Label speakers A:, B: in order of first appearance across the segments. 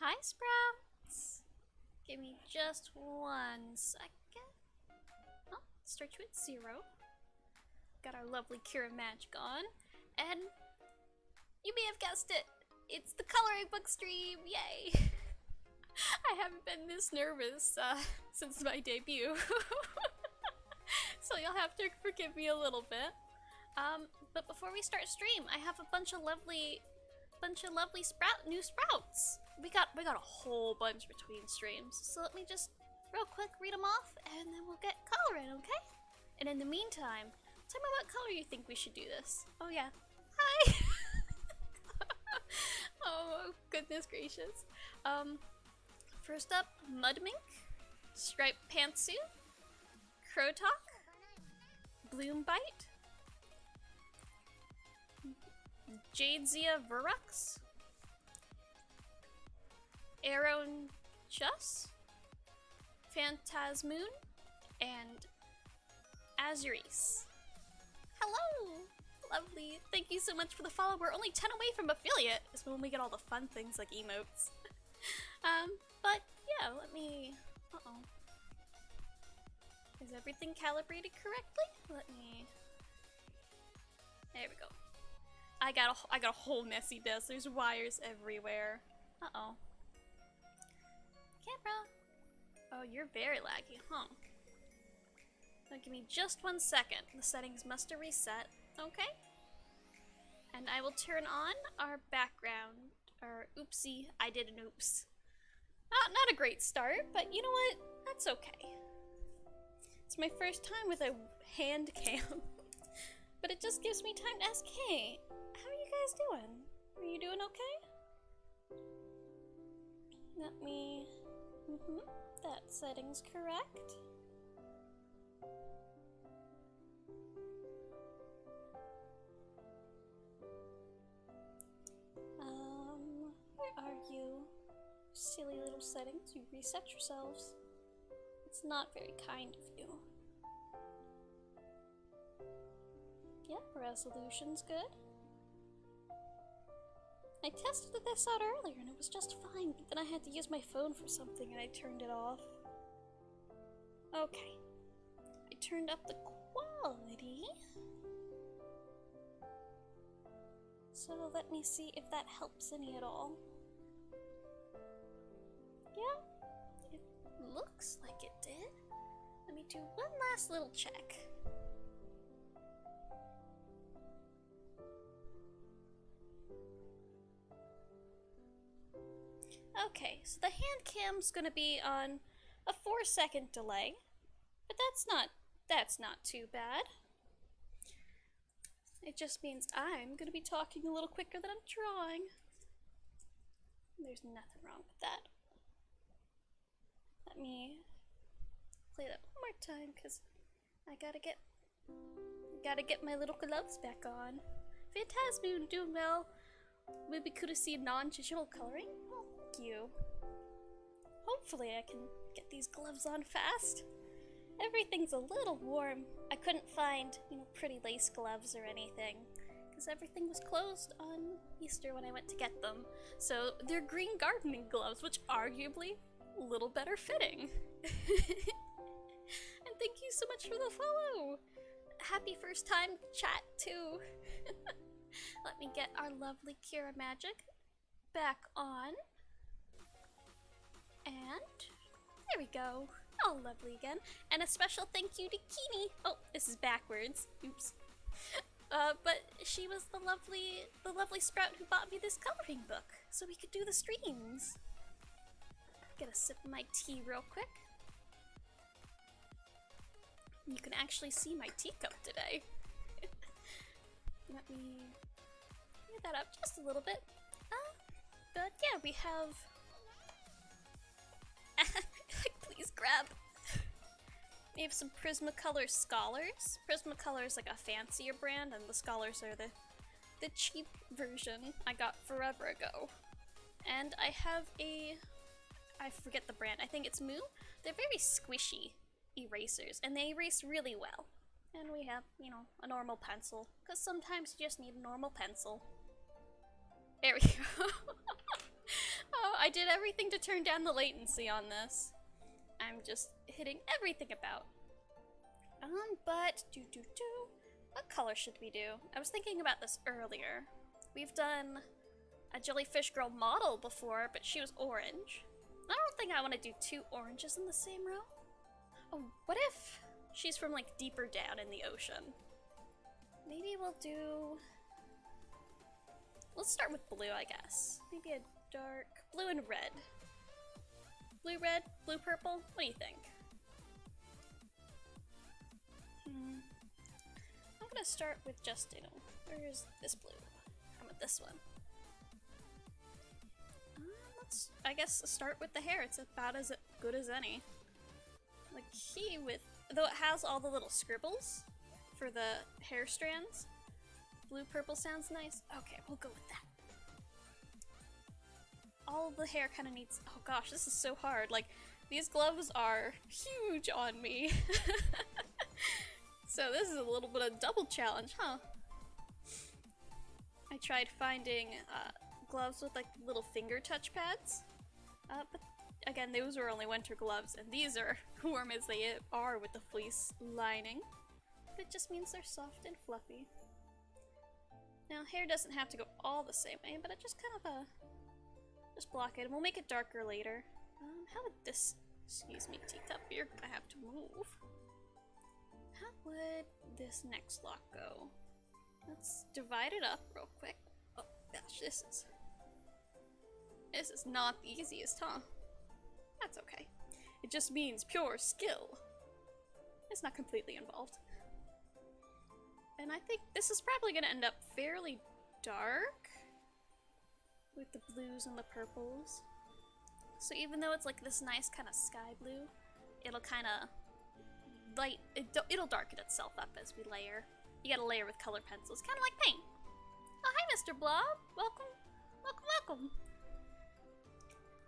A: Hi, Sprouts! Give me just 1 second. Oh, start you at 0. Got our lovely Cura magic on. And you may have guessed it! It's the coloring book stream! Yay! I haven't been this nervous since my debut. So you'll have to forgive me a little bit. But before we start stream, I have a bunch of lovely new sprouts. We got a whole bunch between streams. So let me just real quick read them off and then we'll get coloring, okay? And in the meantime, tell me what color you think we should do this. Oh yeah. Hi! Oh goodness gracious. First up, Mudmink, Striped Pantsuit, Crotalk, Bloombite, Jadezia Verux, Aeron Chus, Phantasmoon, and Azuris. Hello! Lovely. Thank you so much for the follow. We're only 10 away from affiliate. It's when we get all the fun things like emotes. But yeah, let me... Uh-oh. Is everything calibrated correctly? Let me... There we go. I got a whole messy desk. There's wires everywhere. Uh-oh. Camera. Oh, you're very laggy, huh? Now give me just 1 second. The settings must have reset. Okay. And I will turn on our background. Or oopsie, I did an oops. Not a great start, but you know what? That's okay. It's my first time with a hand cam. But it just gives me time to ask, hey, how are you guys doing? Are you doing okay? Let me... that setting's correct. Where are you? Silly little settings, you reset yourselves. It's not very kind of you. Yep, resolution's good. I tested this out earlier and it was just fine, but then I had to use my phone for something and I turned it off. Okay. I turned up the quality. So let me see if that helps any at all. Yeah, it looks like it did. Let me do one last little check. Okay, so the hand cam's gonna be on a 4-second delay, but that's not too bad. It just means I'm gonna be talking a little quicker than I'm drawing. There's nothing wrong with that. Let me play that one more time because I gotta get my little gloves back on. Phantasmoon, doing well. Maybe could have seen non-digital coloring. Well, thank you. Hopefully I can get these gloves on fast. Everything's a little warm. I couldn't find, pretty lace gloves or anything because everything was closed on Easter when I went to get them. So they're green gardening gloves, which arguably a little better fitting. And thank you so much for the follow. Happy first time chat too. Let me get our lovely Cura magic back on. And there we go. All lovely again. And a special thank you to Kini. Oh, this is backwards. Oops. But she was the lovely sprout who bought me this coloring book so we could do the streams. Get a sip of my tea real quick. You can actually see my teacup today. Let me get that up just a little bit. But yeah, we have... Please grab. We have some Prismacolor Scholars. Prismacolor is like a fancier brand, and the Scholars are the cheap version I got forever ago. And I have I forget the brand, I think it's Moo. They're very squishy erasers, and they erase really well. And we have, a normal pencil, because sometimes you just need a normal pencil. There we go. Oh, I did everything to turn down the latency on this. I'm just hitting everything about. But what color should we do? I was thinking about this earlier. We've done a jellyfish girl model before, but she was orange. I don't think I want to do 2 oranges in the same row. Oh, what if she's from like deeper down in the ocean? Maybe we'll do... Let's start with blue, I guess. Maybe a dark blue and red. Blue, red, blue, purple? What do you think? I'm gonna start with just, you know, where's this blue? How about this one? Let's, I guess, start with the hair. It's about as good as any. The key with, though it has all the little scribbles for the hair strands, blue purple sounds nice. Okay, we'll go with that. All the hair kind of needs, oh gosh, this is so hard. Like, these gloves are huge on me. So this is a little bit of double challenge, huh? I tried finding gloves with like little finger touch pads, but again, those were only winter gloves, and these are warm as they are with the fleece lining. But it just means they're soft and fluffy. Now, hair doesn't have to go all the same way, but I just kind of just block it, and we'll make it darker later. How would this, excuse me, teacup, you're gonna have to move. How would this next lock go? Let's divide it up real quick. Oh gosh, this is not the easiest, huh? That's okay. It just means pure skill. It's not completely involved. And I think this is probably gonna end up fairly dark with the blues and the purples. So even though it's like this nice kind of sky blue, it'll kind of light, it'll darken itself up as we layer. You gotta layer with colored pencils, kind of like paint. Oh, hi, Mr. Blob. Welcome, welcome, welcome.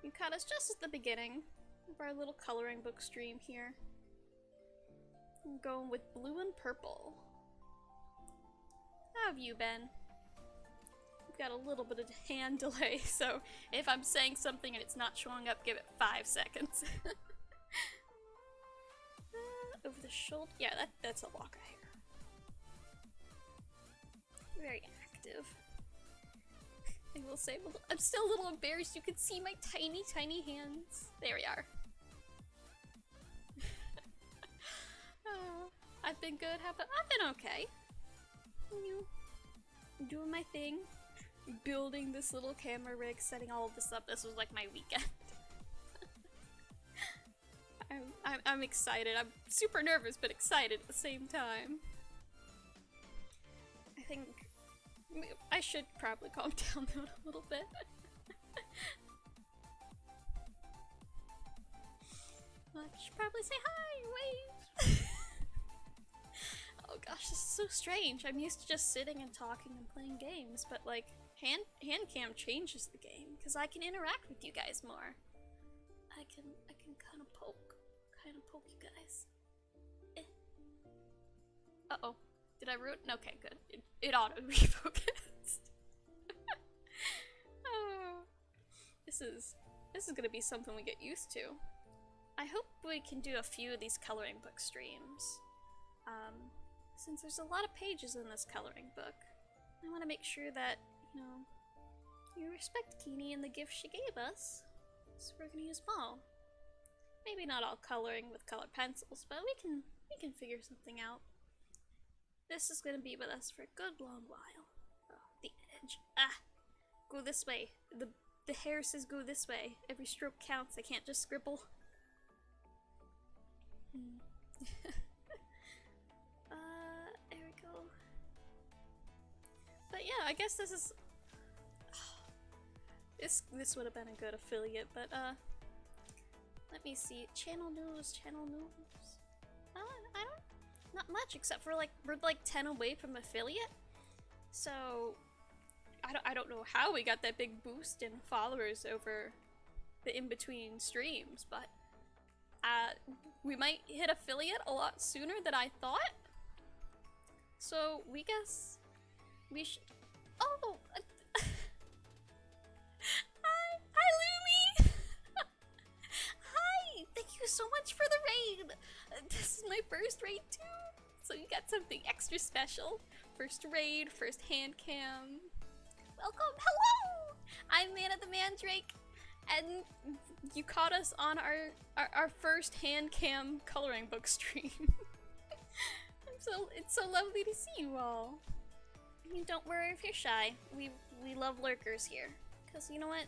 A: You caught us just at the beginning of our little coloring book stream here. I'm going with blue and purple. How have you been? We've got a little bit of hand delay, so if I'm saying something and it's not showing up, give it 5 seconds. Over the shoulder. Yeah, that's a lock of hair. Very active. I will say, I'm still a little embarrassed. You can see my tiny, tiny hands. There we are. I've been good. How about? I've been okay. You doing my thing, building this little camera rig, setting all of this up. This was like my weekend. I'm excited. I'm super nervous, but excited at the same time. I think I should probably calm down though a little bit. I should probably say hi, wave. Oh gosh, this is so strange. I'm used to just sitting and talking and playing games, but like hand cam changes the game because I can interact with you guys more. I can kind of poke you guys. Uh-oh. Did I ruin? Okay, good. It auto refocused. Oh, this is gonna be something we get used to. I hope we can do a few of these coloring book streams. Since there's a lot of pages in this coloring book, I want to make sure that, you know, you respect Kini and the gift she gave us. So we're gonna use them all. Maybe not all coloring with colored pencils, but we can figure something out. This is gonna be with us for a good long while. Oh, the edge. Ah! Go this way. The hair says go this way. Every stroke counts. I can't just scribble. There we go. But yeah, I guess this is... This would have been a good affiliate, but let me see. Channel news. I don't... Not much, except for like, we're like 10 away from affiliate. So, I don't know how we got that big boost in followers over the in-between streams, but we might hit affiliate a lot sooner than I thought. So, we guess we should... Oh! Hi, you so much for the raid! This is my first raid too! So you got something extra special. First raid, first hand cam. Welcome! Hello! I'm Mana the Mandrake, and you caught us on our first hand cam coloring book stream. It's so lovely to see you all. And don't worry if you're shy. We love lurkers here, cause you know what?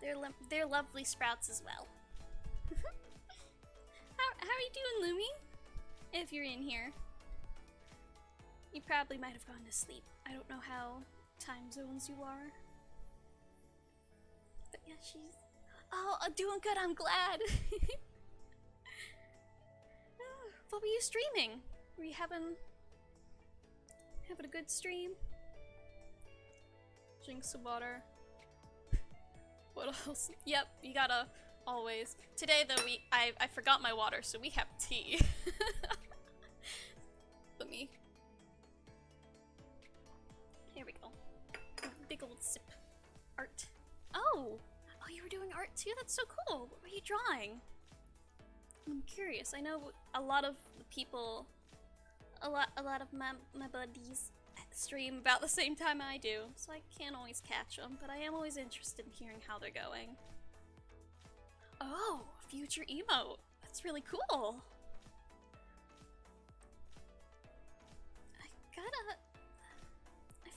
A: They're lovely sprouts as well. How are you doing, Lumi? If you're in here, you probably might have gone to sleep. I don't know how time zones you are, but yeah, she's doing good. I'm glad. What were you streaming? Were you having a good stream? Drink some water. What else? Yep, you gotta always. Today though, I forgot my water, so we have tea. Let me. Here we go. Big old sip. Art. Oh, you were doing art too? That's so cool. What were you drawing? I'm curious. I know a lot of the people, a lot of my buddies stream about the same time I do, so I can't always catch them, but I am always interested in hearing how they're going. Oh, future emote. That's really cool. I forget if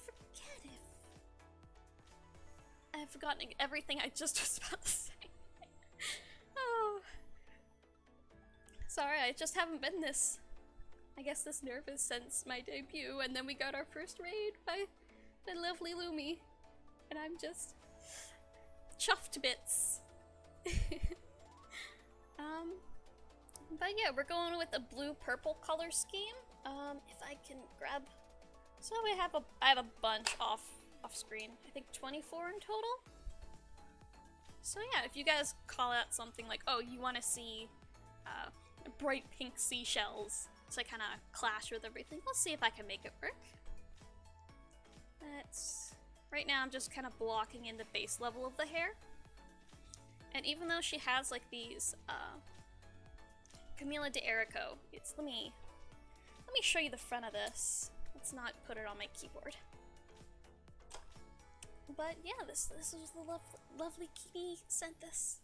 A: I've forgotten everything I just was about to say. Oh. Sorry, I just haven't been this, I guess, this nervous since my debut, and then we got our first raid by the lovely Lumi, and I'm just chuffed to bits. But yeah, we're going with a blue-purple color scheme. If I can grab, so I have a bunch off screen. I think 24 in total. So yeah, if you guys call out something like, oh, you want to see bright pink seashells to kind of clash with everything, we'll see if I can make it work. Right now I'm just kind of blocking in the base level of the hair. And even though she has like these Camila de Erico, let me show you the front of this. Let's not put it on my keyboard. But yeah, this was the lovely Kimi sent this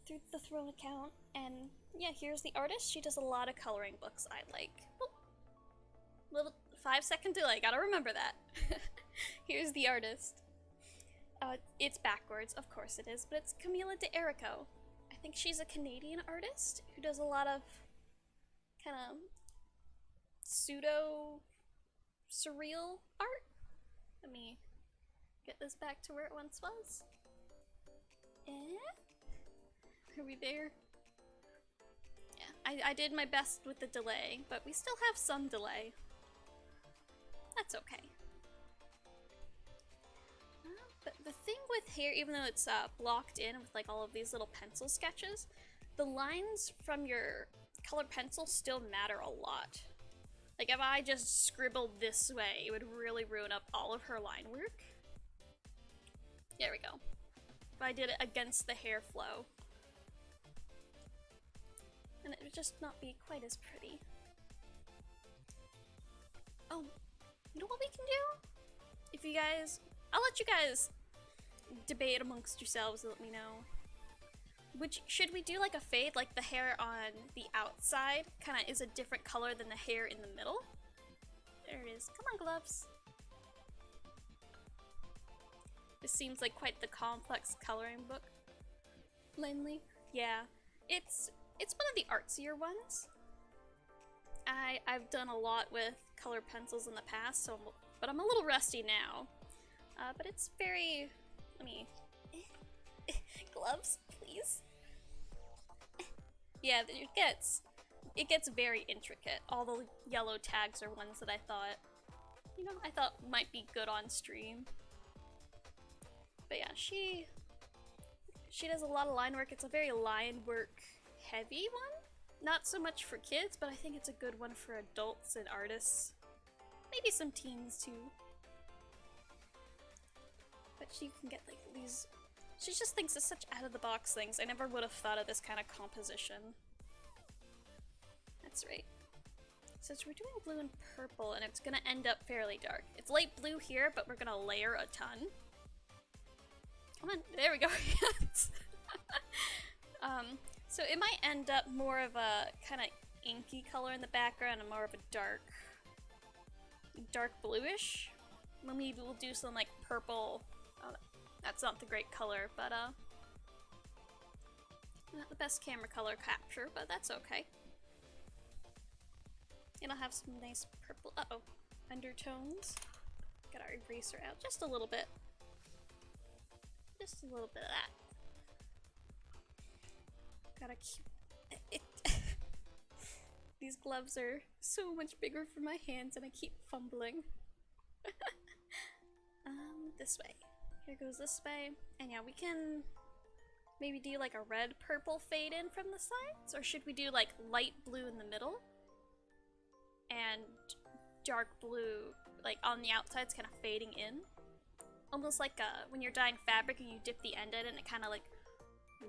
A: through the Throne account, and yeah, here's the artist. She does a lot of coloring books I like. Oh, little 5-second delay, gotta remember that. Here's the artist. It's backwards, of course it is, but it's Camila de Erico. I think she's a Canadian artist who does a lot of kind of pseudo surreal art. Let me get this back to where it once was. Are we there? Yeah, I did my best with the delay, but we still have some delay. That's okay. But the thing with hair, even though it's blocked in with like all of these little pencil sketches, the lines from your colored pencil still matter a lot. Like if I just scribbled this way, it would really ruin up all of her line work. There we go. If I did it against the hair flow, and it would just not be quite as pretty. Oh, you know what we can do? If you guys, I'll let you guys debate amongst yourselves and let me know. Should we do like a fade, like the hair on the outside kind of is a different color than the hair in the middle? There it is. Come on, gloves. This seems like quite the complex coloring book. Lamely. Yeah, it's one of the artsier ones. I've done a lot with colored pencils in the past, but I'm a little rusty now. But it's very, let me, gloves, please. Yeah, it gets very intricate. All the yellow tags are ones that I thought might be good on stream. But yeah, she does a lot of line work. It's a very line work heavy one. Not so much for kids, but I think it's a good one for adults and artists. Maybe some teens too. But you can get like these She just thinks it's such out-of-the-box things. I never would have thought of this kind of composition. That's right. So we're doing blue and purple, and it's gonna end up fairly dark. It's light blue here, but we're gonna layer a ton. Come on, there we go. So it might end up more of a kind of inky color in the background and more of a dark bluish. Maybe we'll do some like purple. Oh, that's not the great color, but not the best camera color capture, but that's okay. It'll have some nice purple, undertones. Get our eraser out just a little bit. Just a little bit of that. Gotta keep it. These gloves are so much bigger for my hands and I keep fumbling. This way. Here goes this way. And yeah, we can maybe do like a red purple fade in from the sides, or should we do like light blue in the middle and dark blue like on the outsides kind of fading in? Almost like when you're dyeing fabric and you dip the end in it and it kind of like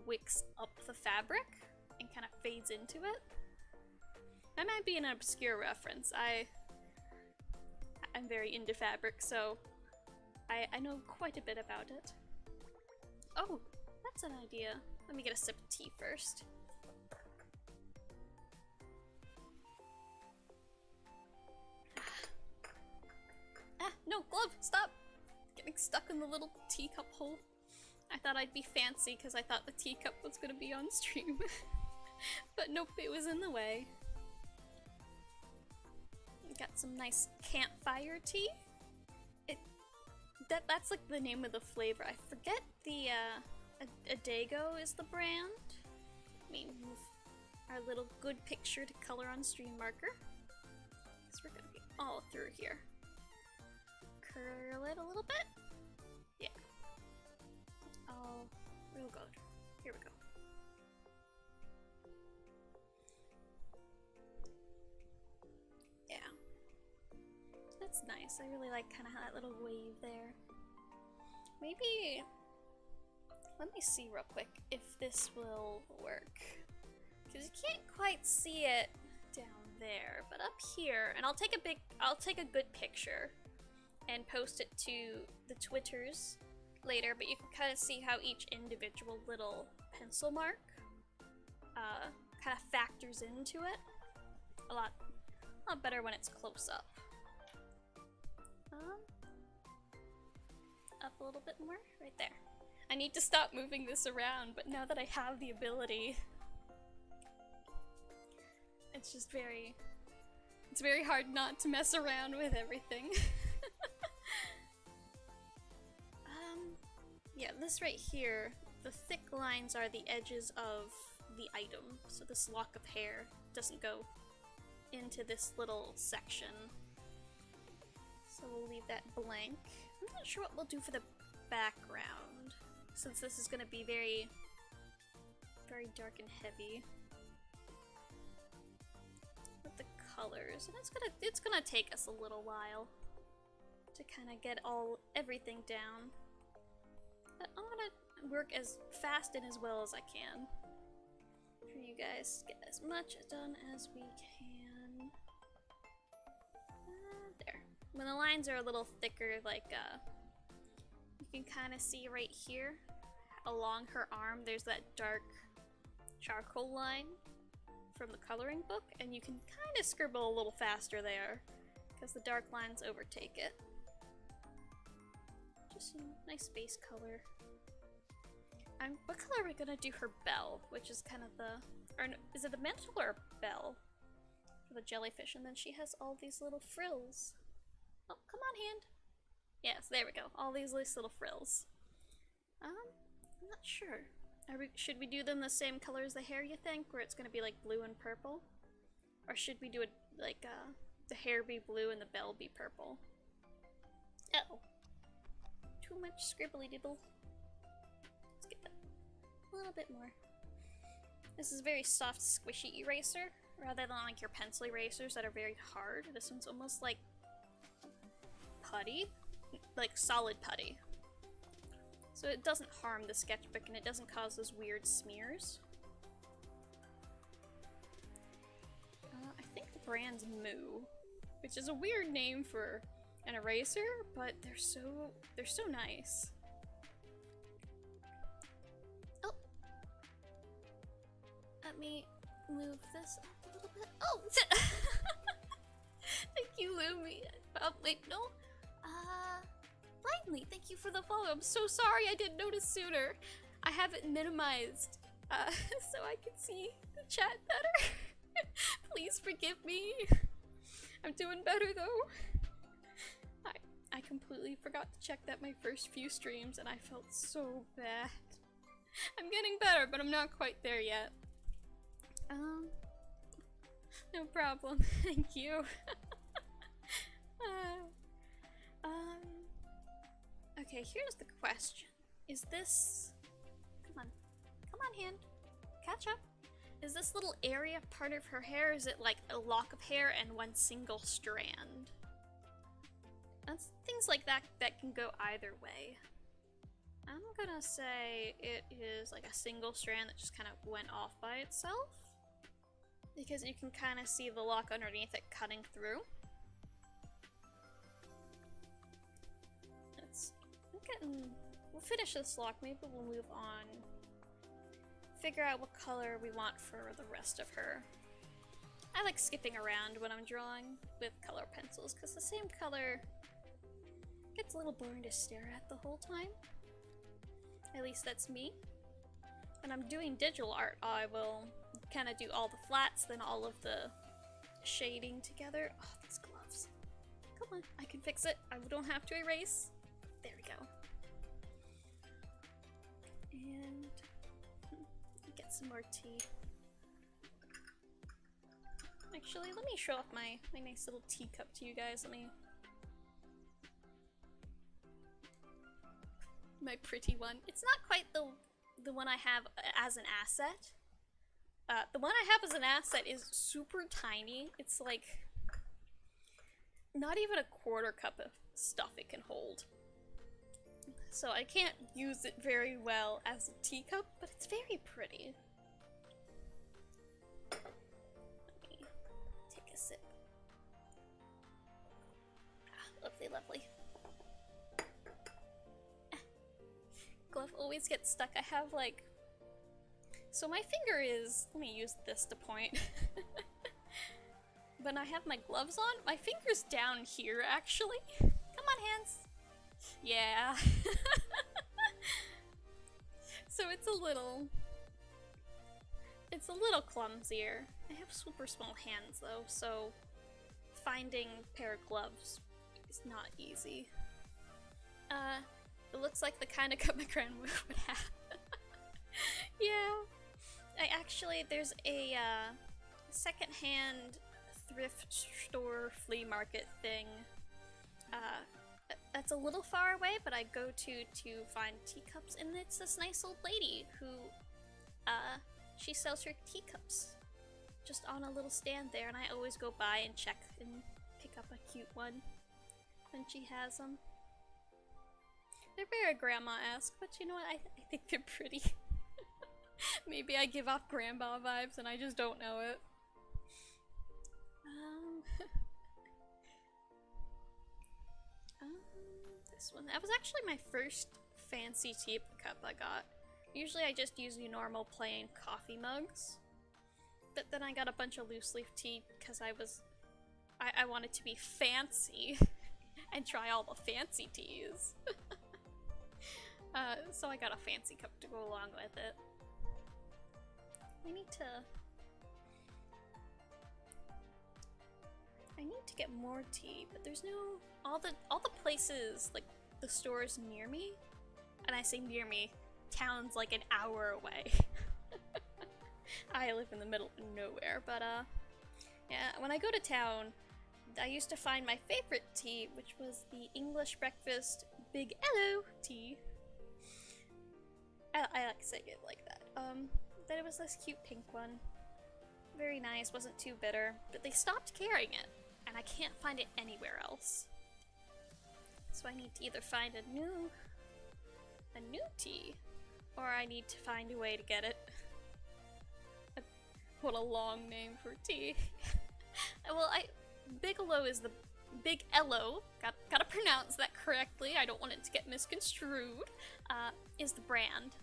A: wicks up the fabric and kind of fades into it. That might be an obscure reference. I'm very into fabric, so I know quite a bit about it. Oh, that's an idea. Let me get a sip of tea first. No, glove, stop! Getting stuck in the little teacup hole. I thought I'd be fancy because I thought the teacup was gonna be on stream. But nope, it was in the way. Got some nice campfire tea. That's like the name of the flavor. I forget the Adago is the brand. Let me move our little good picture to color on stream marker. So we're gonna be all through here. Curl it a little bit. Yeah. Oh, real good. Here we go. Yeah. That's nice. I really like kind of that little wave there. Maybe, let me see real quick if this will work. Because you can't quite see it down there, but up here, and I'll take a good picture and post it to the Twitters later, but you can kind of see how each individual little pencil mark kind of factors into it. A lot better when it's close up. Up a little bit more, right there. I need to stop moving this around, but now that I have the ability, it's just it's very hard not to mess around with everything. Yeah, this right here, the thick lines are the edges of the item, so this lock of hair doesn't go into this little section. So we'll leave that blank. I'm not sure what we'll do for the background, since this is going to be very, very dark and heavy. With the colors, and it's gonna take us a little while to kind of get everything down. But I'm gonna work as fast and as well as I can for you guys. Get as much done as we can. There. When the lines are a little thicker, like you can kind of see right here along her arm, there's that dark charcoal line from the coloring book, and you can kind of scribble a little faster there because the dark lines overtake it. Just a nice base color. What color are we gonna do her bell, which is kind of or no, is it a mantle or a bell for the jellyfish? And then she has all these little frills. Oh, come on, hand. Yes, there we go. All these nice little frills. I'm not sure. Should we do them the same color as the hair, you think? Where it's gonna be like blue and purple? Or should we do it like the hair be blue and the bell be purple? Oh. Too much scribbly dibble. Let's get that a little bit more. This is a very soft, squishy eraser, rather than like your pencil erasers that are very hard. This one's almost like putty, like solid putty. So it doesn't harm the sketchbook and it doesn't cause those weird smears. I think the brand's Moo, which is a weird name for an eraser, but they're so nice. Oh, let me move this up a little bit. Oh, thank you, Lumi. Oh, wait, no. Lively, thank you for the follow. I'm so sorry I didn't notice sooner. I have it minimized, so I can see the chat better. Please forgive me. I'm doing better though. I completely forgot to check that my first few streams and I felt so bad. I'm getting better, but I'm not quite there yet. No problem. Thank you. Okay, here's the question. Is this... Come on, hand. Catch up. Is this little area part of her hair? Is it like a lock of hair and one single strand? That's things like that that can go either way. I'm gonna say it is like a single strand that just kind of went off by itself. Because you can kind of see the lock underneath it cutting through. We'll finish this lock, maybe we'll move on. Figure out what color we want for the rest of her. I like skipping around when I'm drawing with color pencils, because the same color gets a little boring to stare at the whole time. At least that's me. When I'm doing digital art, I will kind of do all the flats, then all of the shading together. Oh, these gloves. Come on, I can fix it. I don't have to erase. There we go. And get some more tea. Actually, let me show off my nice little teacup to you guys. My pretty one. It's not quite the one I have as an asset. The one I have as an asset is super tiny. It's like not even a quarter cup of stuff it can hold. So I can't use it very well as a teacup, but it's very pretty. Let me take a sip. Ah, lovely, lovely. Glove always gets stuck. I have like... So my finger is... Let me use this to point. When I have my gloves on, my finger's down here actually. Come on, hands. Yeah. So it's a little clumsier. I have super small hands though, so finding a pair of gloves is not easy. It looks like the kind of cup my grandma would have. Yeah. There's a secondhand thrift store flea market thing. That's a little far away, but I go to find teacups, and it's this nice old lady who, she sells her teacups just on a little stand there, and I always go by and check and pick up a cute one when she has them. They're very grandma-esque, but you know what, I think they're pretty. Maybe I give off grandma vibes and I just don't know it. This one. That was actually my first fancy teacup I got. Usually I just use the normal plain coffee mugs. But then I got a bunch of loose leaf tea because I wanted to be fancy and try all the fancy teas. So I got a fancy cup to go along with it. I need to get more tea, but there's no all the places, like the stores near me, and I say near me, town's like an hour away. I live in the middle of nowhere, but yeah, when I go to town, I used to find my favorite tea, which was the English breakfast Big Hello tea. I like saying it like that. Then it was this cute pink one. Very nice, wasn't too bitter, but they stopped carrying it, and I can't find it anywhere else. So I need to either find a new a new tea. Or I need to find a way to get it. What a long name for tea. Well, Bigelow is the Big Ello. Gotta pronounce that correctly. I don't want it to get misconstrued. Is the brand.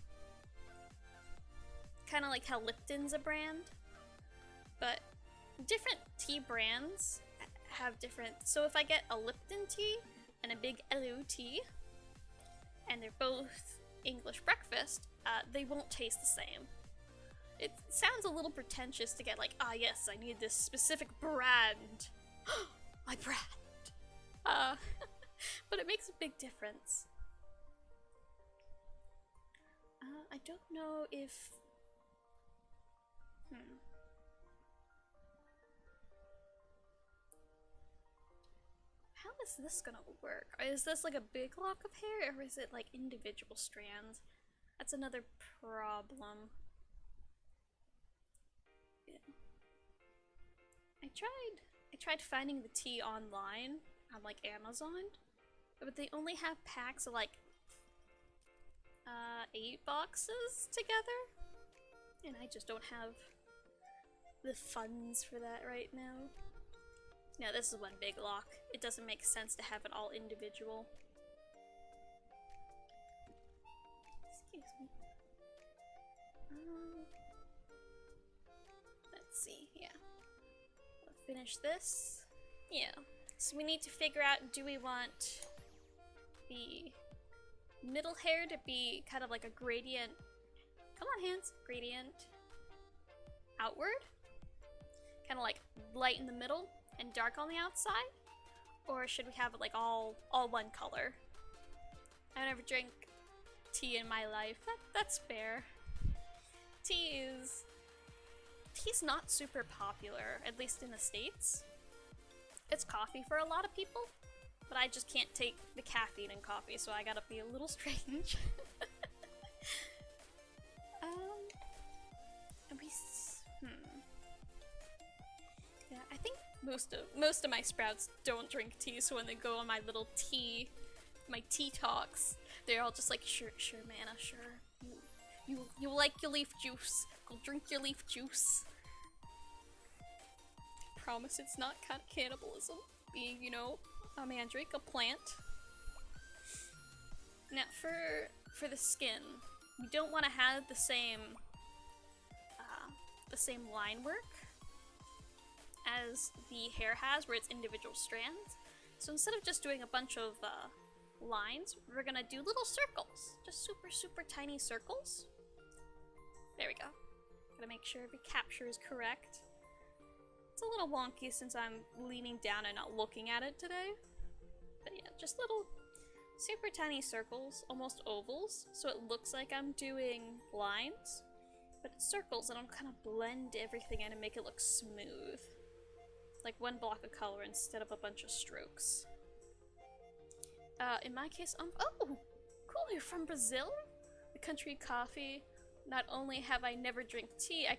A: Kind of like how Lipton's a brand. But different tea brands have different. So if I get a Lipton tea and a Big Ello tea, and they're both English breakfast, they won't taste the same. It sounds a little pretentious to get like, ah yes, I need this specific brand. My brand. But it makes a big difference. I don't know if... How is this gonna work? Is this like a big lock of hair, or is it like individual strands? That's another problem. Yeah. I tried finding the tea online on like Amazon, but they only have packs of like 8 boxes together, and I just don't have the funds for that right now. No, this is one big lock. It doesn't make sense to have it all individual. Excuse me. Let's see, yeah. I'll finish this. Yeah. So we need to figure out, do we want the middle hair to be kind of like a gradient? Come on, hands. Gradient outward? Kind of like light in the middle and dark on the outside? Or should we have it like all one color? I never drank tea in my life. That's fair. Tea's not super popular, at least in the States. It's coffee for a lot of people, but I just can't take the caffeine in coffee, so I gotta be a little strange. Yeah, I think most of my sprouts don't drink tea, so when they go on my little tea, my tea talks, they're all just like, sure, Mana, sure. You like your leaf juice. Go drink your leaf juice. I promise it's not kind of cannibalism, being, you know, a mandrake, a plant. Now, for the skin, we don't want to have the same line work as the hair has, where it's individual strands. So instead of just doing a bunch of lines, we're gonna do little circles. Just super tiny circles. There we go. Gotta make sure every capture is correct. It's a little wonky since I'm leaning down and not looking at it today. But yeah, just little super tiny circles, almost ovals, so it looks like I'm doing lines, but it's circles, and I'll kind of blend everything in and make it look smooth. Like one block of color instead of a bunch of strokes. In my case, oh, cool, you're from Brazil? The country of coffee. Not only have I never drank tea, I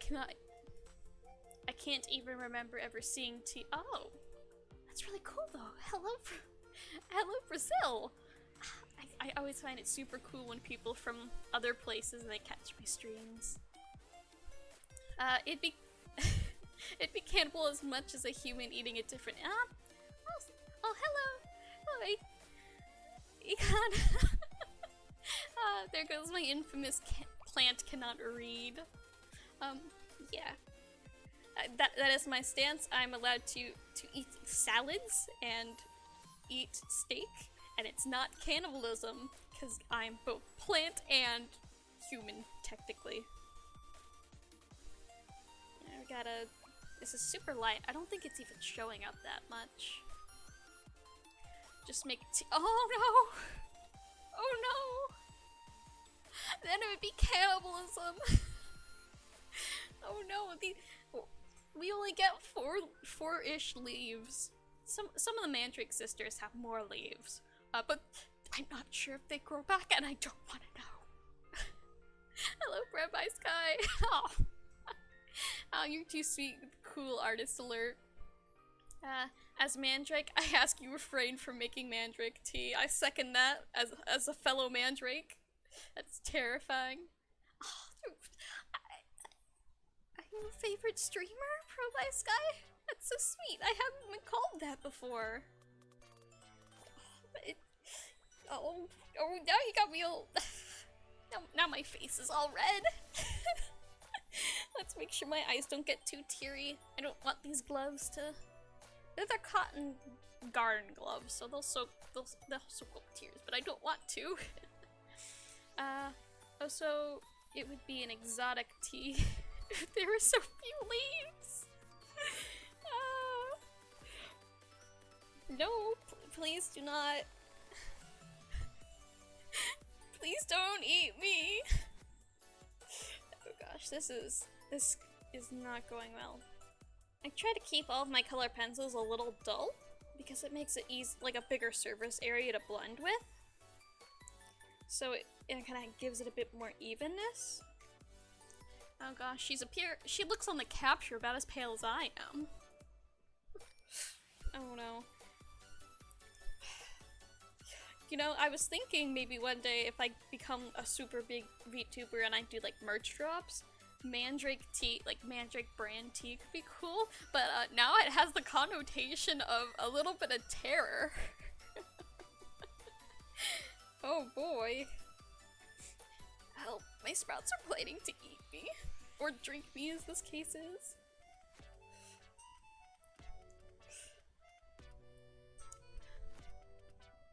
A: can't even remember ever seeing tea. Oh, that's really cool though. Hello Brazil. I always find it super cool when people from other places and they catch my streams. It'd be cannibal as much as a human eating a different. Oh, hello. Oh, Econ. There goes my infamous plant cannot read. Yeah. That is my stance. I'm allowed to eat salads and eat steak, and it's not cannibalism because I'm both plant and human, technically. Yeah, we gotta. This is super light. I don't think it's even showing up that much. Just make tea. Oh no! Oh no! Then it would be cannibalism. Oh no! We only get four-ish leaves. Some of the Mandrake sisters have more leaves, but I'm not sure if they grow back, and I don't want to know. Hello, Rabbi Sky. Oh. Oh, you're too sweet. Cool artist alert. As Mandrake, I ask you refrain from making Mandrake tea. I second that as a fellow Mandrake. That's terrifying. Oh, I'm your favorite streamer, Pro by Sky? That's so sweet. I haven't been called that before. It, oh, now you got me all... Now my face is all red. Let's make sure my eyes don't get too teary. I don't want these gloves to... They're cotton garden gloves, so they'll soak up tears, but I don't want to. Also, it would be an exotic tea if there were so few leaves. No, please do not. Please don't eat me. Oh gosh, this is not going well. I try to keep all of my color pencils a little dull because it makes it like a bigger surface area to blend with. So it kind of gives it a bit more evenness. Oh gosh, she looks on the capture about as pale as I am. Oh no. You know, I was thinking maybe one day if I become a super big VTuber and I do like merch drops, Mandrake tea, like Mandrake brand tea could be cool, but now it has the connotation of a little bit of terror. Oh boy. Help, my sprouts are planning to eat me. Or drink me as this case is.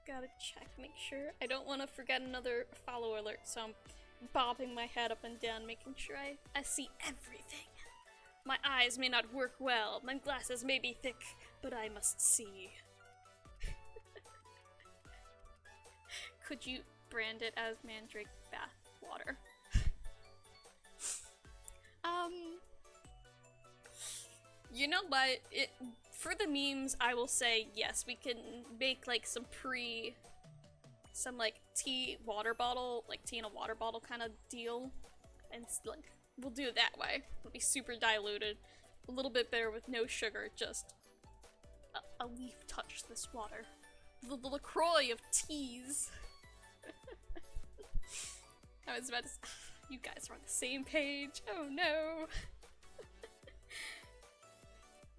A: Gotta check, make sure. I don't want to forget another follow alert, so I'm bobbing my head up and down, making sure I see everything. My eyes may not work well, my glasses may be thick, but I must see. Could you brand it as Mandrake bath water? You know what? For the memes, I will say yes, we can make like some like tea water bottle, like tea in a water bottle kind of deal, and like we'll do it that way. It'll be super diluted, a little bit bitter with no sugar, just a leaf touched this water. The LaCroix of teas. I was about to say, you guys are on the same page. Oh no.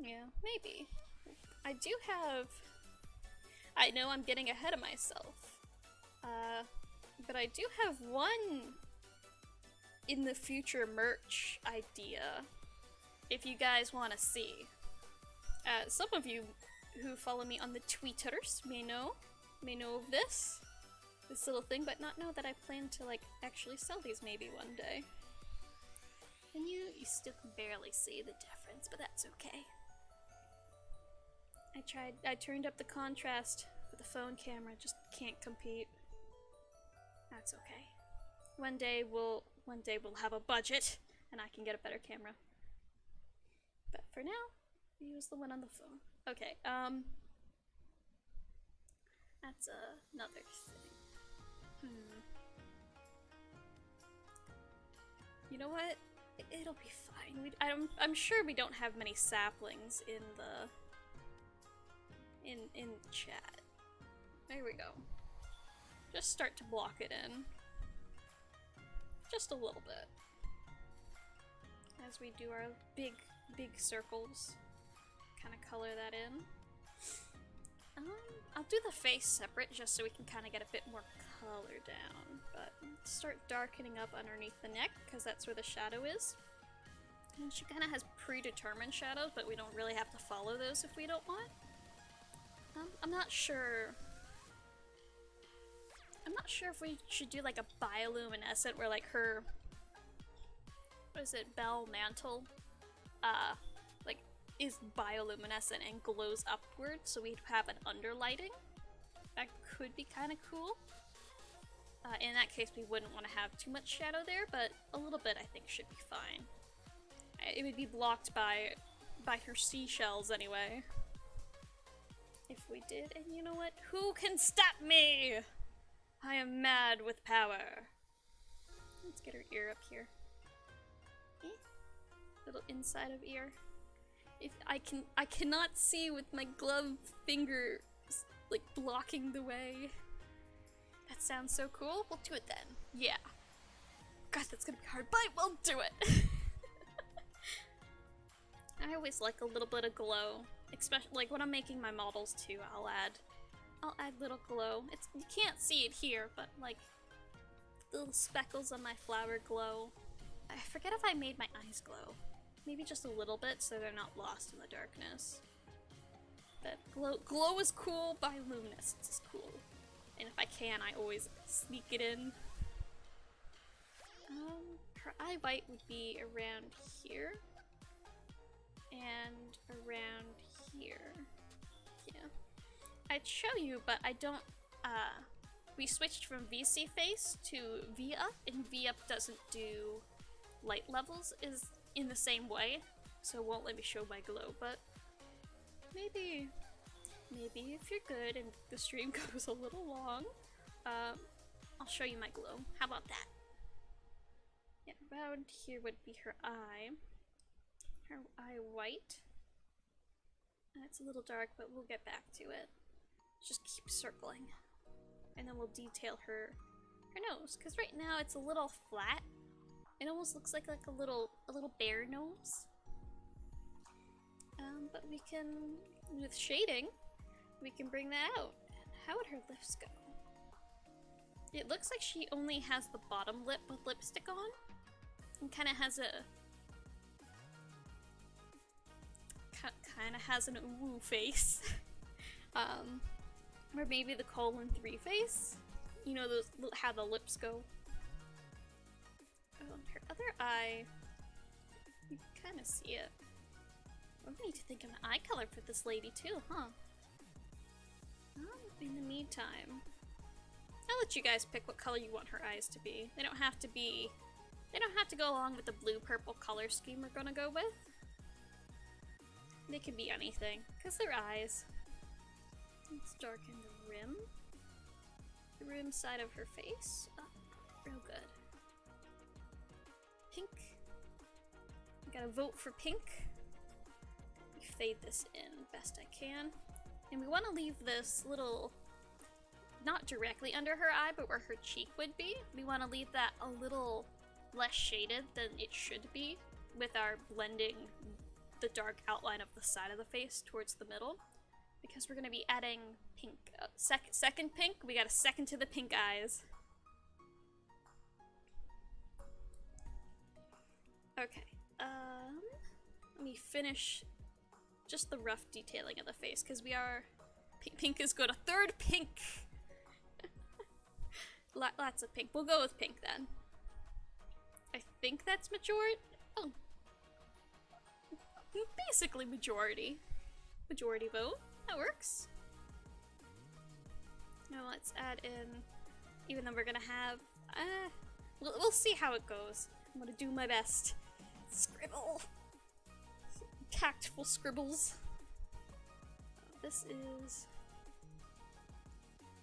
A: Yeah, maybe. I know I'm getting ahead of myself. But I do have one in the future merch idea, if you guys want to see. Some of you who follow me on the Tweeters may know of this little thing, but not know that I plan to like actually sell these maybe one day. And you still can barely see the difference, but that's okay. I turned up the contrast with the phone camera, just can't compete. That's okay. One day we'll have a budget and I can get a better camera. But for now, we use the one on the phone. Okay, that's another thing. You know what? It'll be fine. I'm sure we don't have many saplings in the in chat. There we go. Just start to block it in. Just a little bit. As we do our big circles. Kind of color that in. I'll do the face separate just so we can kind of get a bit more color down. But let's start darkening up underneath the neck because that's where the shadow is. And she kind of has predetermined shadows, but we don't really have to follow those if we don't want. I'm not sure if we should do like a bioluminescent where like her, what is it, bell mantle, like is bioluminescent and glows upward, so we'd have an underlighting. That could be kind of cool. In that case, we wouldn't want to have too much shadow there, but a little bit I think should be fine. It would be blocked by her seashells anyway. If we did, and you know what? Who can stop me? I am mad with power. Let's get her ear up here. Little inside of ear. If I cannot see with my glove finger like blocking the way. That sounds so cool. We'll do it then. Yeah. God, that's gonna be hard, but we'll do it. I always like a little bit of glow, especially like when I'm making my models too. I'll add little glow. You can't see it here, but like little speckles on my flower glow. I forget if I made my eyes glow. Maybe just a little bit so they're not lost in the darkness. But glow is cool, bioluminescence is cool. And if I can, I always sneak it in. Her eye white would be around here. And around here. Yeah. I'd show you, but I don't, we switched from VC face to V up, and V up doesn't do light levels is in the same way, so it won't let me show my glow, but maybe if you're good and the stream goes a little long, I'll show you my glow. How about that? Yeah, around here would be her eye white. And it's a little dark, but we'll get back to it. Just keep circling. And then we'll detail her nose, because right now it's a little flat. It almost looks like a little bear nose. But we can, with shading, we can bring that out. How would her lips go? It looks like she only has the bottom lip with lipstick on, and kind of has an ooh face. Or maybe the colon 3 face. You know, those how the lips go. Oh, her other eye, you can kind of see it. We need to think of an eye color for this lady too, huh? In the meantime, I'll let you guys pick what color you want her eyes to be. They don't have to go along with the blue-purple color scheme we're gonna go with. They can be anything, because they're eyes. Let's darken the rim side of her face. Oh, real good. Pink. I gotta vote for pink. Let me fade this in best I can. And we want to leave this little, not directly under her eye, but where her cheek would be. We want to leave that a little less shaded than it should be, with our blending the dark outline of the side of the face towards the middle, because we're going to be adding pink. Second pink, we got a second to the pink eyes. Okay, let me finish just the rough detailing of the face, because we are... Pink is good. A third pink! Lots of pink. We'll go with pink then. I think that's majority. Oh. Basically majority. Majority vote. That works. Now let's add in, even though we're gonna have, we'll see how it goes. I'm gonna do my best. Scribble! Tactful scribbles. This is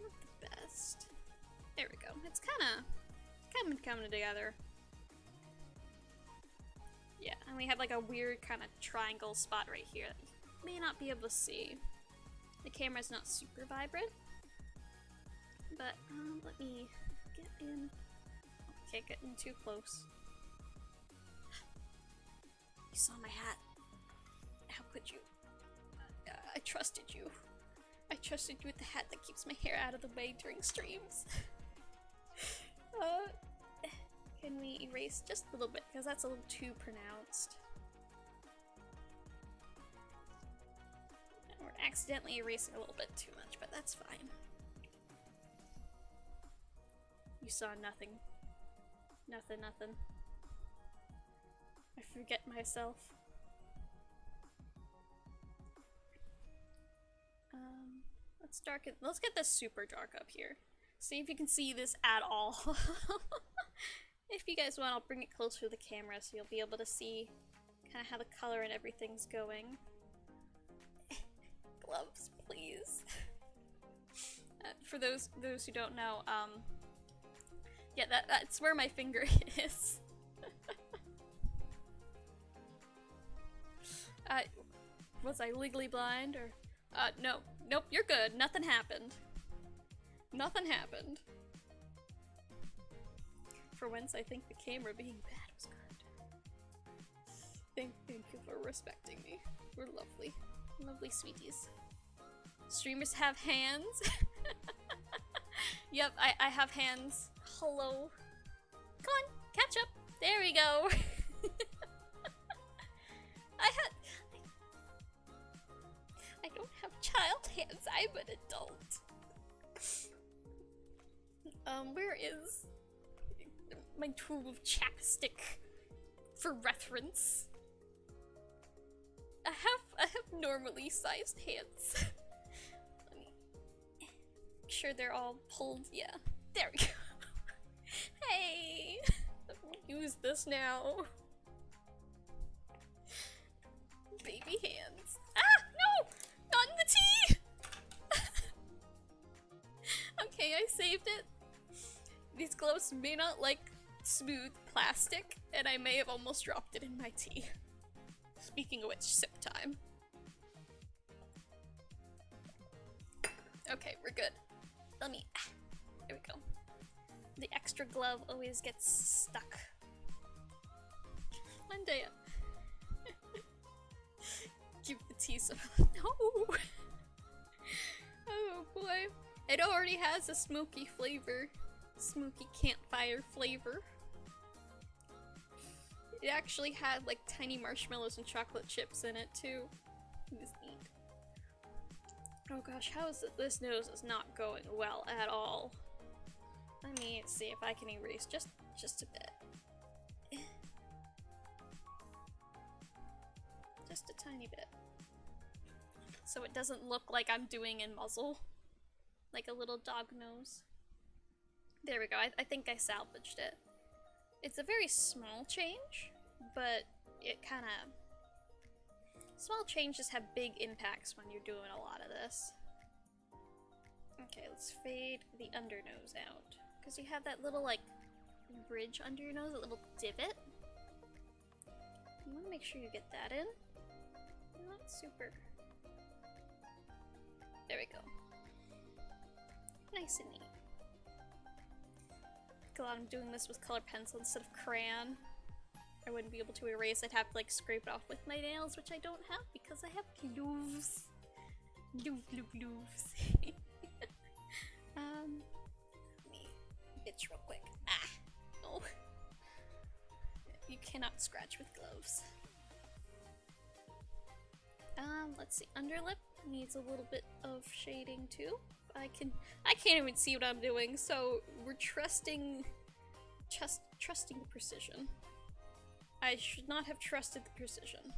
A: not the best. There we go. It's kind of coming together. Yeah, and we have like a weird kind of triangle spot right here that you may not be able to see. The camera's not super vibrant, but let me get in. Can't get in too close. You saw my hat. How could you? I trusted you. I trusted you with the hat that keeps my hair out of the way during streams. Can we erase just a little bit, because that's a little too pronounced. And we're accidentally erasing a little bit too much, but that's fine. You saw nothing. Nothing. I forget myself. Let's get this super dark up here. See if you can see this at all. If you guys want, I'll bring it closer to the camera so you'll be able to see kind of how the color and everything's going. Gloves, please. For those who don't know, yeah, that's where my finger is. Was I legally blind, or? No. Nope, you're good. Nothing happened. Nothing happened. For once, I think the camera being bad was good. Thank you for respecting me. We're lovely. Lovely sweeties. Streamers have hands. Yep, I have hands. Hello. Come on, catch up. There we go. I don't have child hands. I'm an adult. Where is my tube of chapstick for reference? I have normally sized hands. Let me make sure they're all pulled. Yeah, there we go. Hey, use this now. Baby hands. Ah, no, not in the tea. Okay, I saved it. These gloves may not like smooth plastic, and I may have almost dropped it in my tea. Speaking of which, sip time. Okay, we're good. Let me... there we go. The extra glove always gets stuck. One day... give the tea some... no! Oh boy. It already has a smoky flavor. Smoky campfire flavor. It actually had like tiny marshmallows and chocolate chips in it too. It was neat. Oh gosh, how is it? This nose is not going well at all. Let me see if I can erase just a bit. Just a tiny bit. So it doesn't look like I'm doing in muzzle. Like a little dog nose. There we go, I think I salvaged it. It's a very small change, but it kinda... small changes have big impacts when you're doing a lot of this. Okay, let's fade the undernose out. Because you have that little, like, bridge under your nose, a little divot. You want to make sure you get that in. Not super. There we go. Nice and neat. Glad I'm doing this with colored pencil instead of crayon. I wouldn't be able to erase, I'd have to like scrape it off with my nails, which I don't have because I have gloves. Gloves. Let me itch real quick. Ah! No. You cannot scratch with gloves. Let's see, underlip needs a little bit of shading too. I can't even see what I'm doing, so we're trusting the precision. I should not have trusted the precision.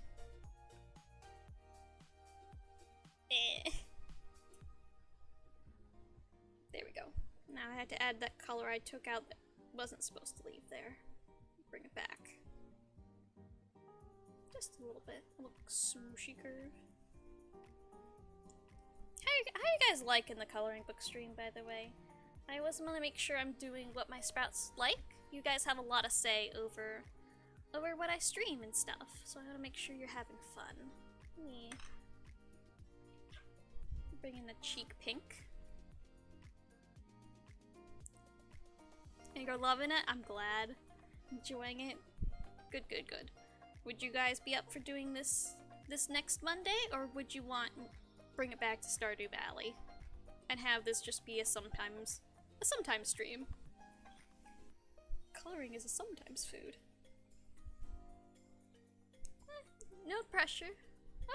A: There we go. Now I had to add that color I took out that wasn't supposed to leave there. Bring it back. Just a little bit. A little swooshy curve. How you guys liking the coloring book stream, by the way? I always want to make sure I'm doing what my sprouts like. You guys have a lot of say over what I stream and stuff, so I gotta make sure you're having fun. Let me bring in the cheek pink. And you're loving it? I'm glad. Enjoying it? Good, good, good. Would you guys be up for doing this next Monday, or would you want bring it back to Stardew Valley and have this just be a sometimes stream? Coloring is a sometimes food. No pressure.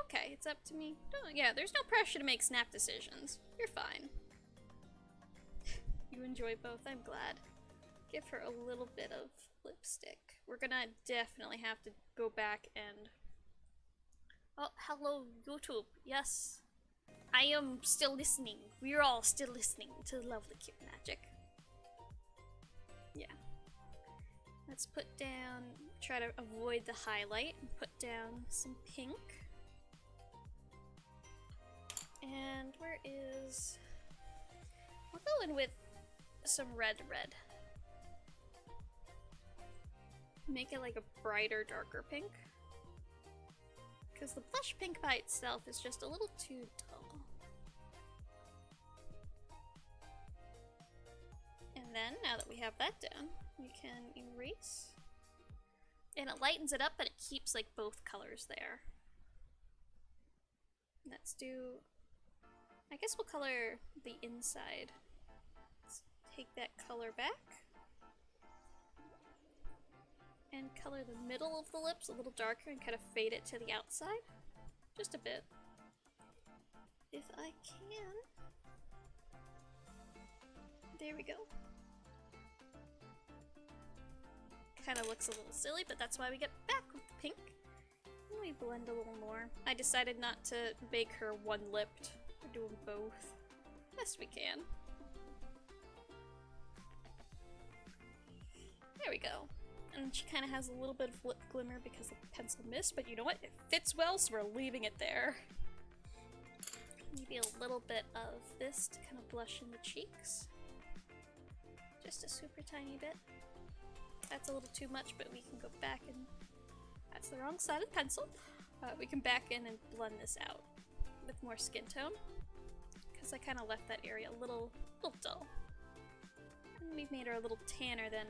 A: Okay, it's up to me. Oh, yeah, there's no pressure to make snap decisions. You're fine. You enjoy both, I'm glad. Give her a little bit of lipstick. We're gonna definitely have to go back and... Oh, hello, YouTube. Yes. I am still listening. We're all still listening to lovely cute magic. Yeah. Let's put down, try to avoid the highlight, and put down some pink. And where is... I'll go in with some red. Make it like a brighter, darker pink. Because the blush pink by itself is just a little too dull. And then, now that we have that done, you can erase. And it lightens it up, but it keeps like both colors there. Let's do, I guess we'll color the inside. Let's take that color back. And color the middle of the lips a little darker and kind of fade it to the outside. Just a bit. If I can. There we go. Kind of looks a little silly, but that's why we get back with the pink. And we blend a little more. I decided not to make her one-lipped. We're doing both. Best we can. There we go. And she kind of has a little bit of lip glimmer because of the pencil mist, but you know what? It fits well, so we're leaving it there. Maybe a little bit of this to kind of blush in the cheeks. Just a super tiny bit. That's a little too much, but we can go back and... That's the wrong side of the pencil. We can back in and blend this out with more skin tone. Because I kind of left that area a little dull. And we've made her a little tanner than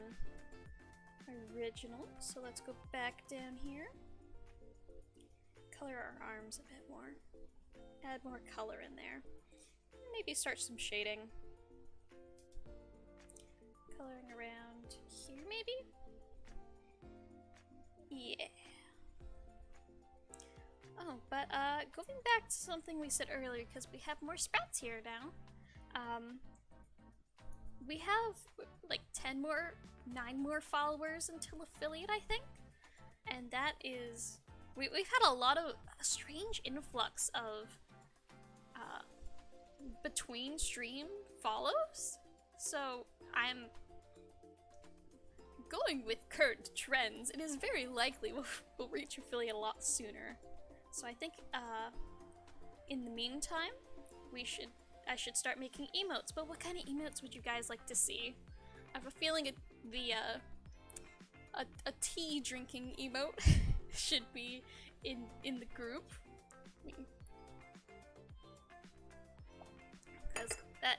A: original, so let's go back down here. Color our arms a bit more. Add more color in there. Maybe start some shading. Coloring around here, maybe? Yeah. Oh, but going back to something we said earlier, because we have more sprouts here now. We have like 9 more followers until affiliate, I think. And that is... We've had a lot of a strange influx of between stream follows. So I'm going with current trends. It is very likely we'll reach affiliate a lot sooner. So I think in the meantime, I should start making emotes. But what kind of emotes would you guys like to see? I have a feeling a tea drinking emote should be in the group. Because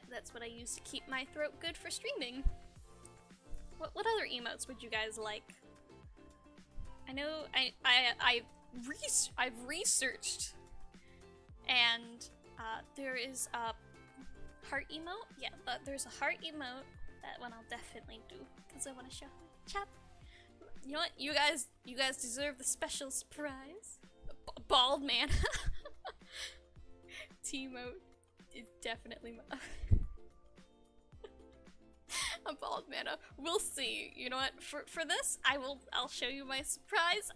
A: that's what I use to keep my throat good for streaming. What other emotes would you guys like? I know I've researched, and there is a heart emote. Yeah, there's a heart emote. That one I'll definitely do because I want to show my chat. You know what? You guys deserve the special surprise. Bald man. T-emote is definitely a bald man. We'll see. You know what? For this, I'll show you my surprise.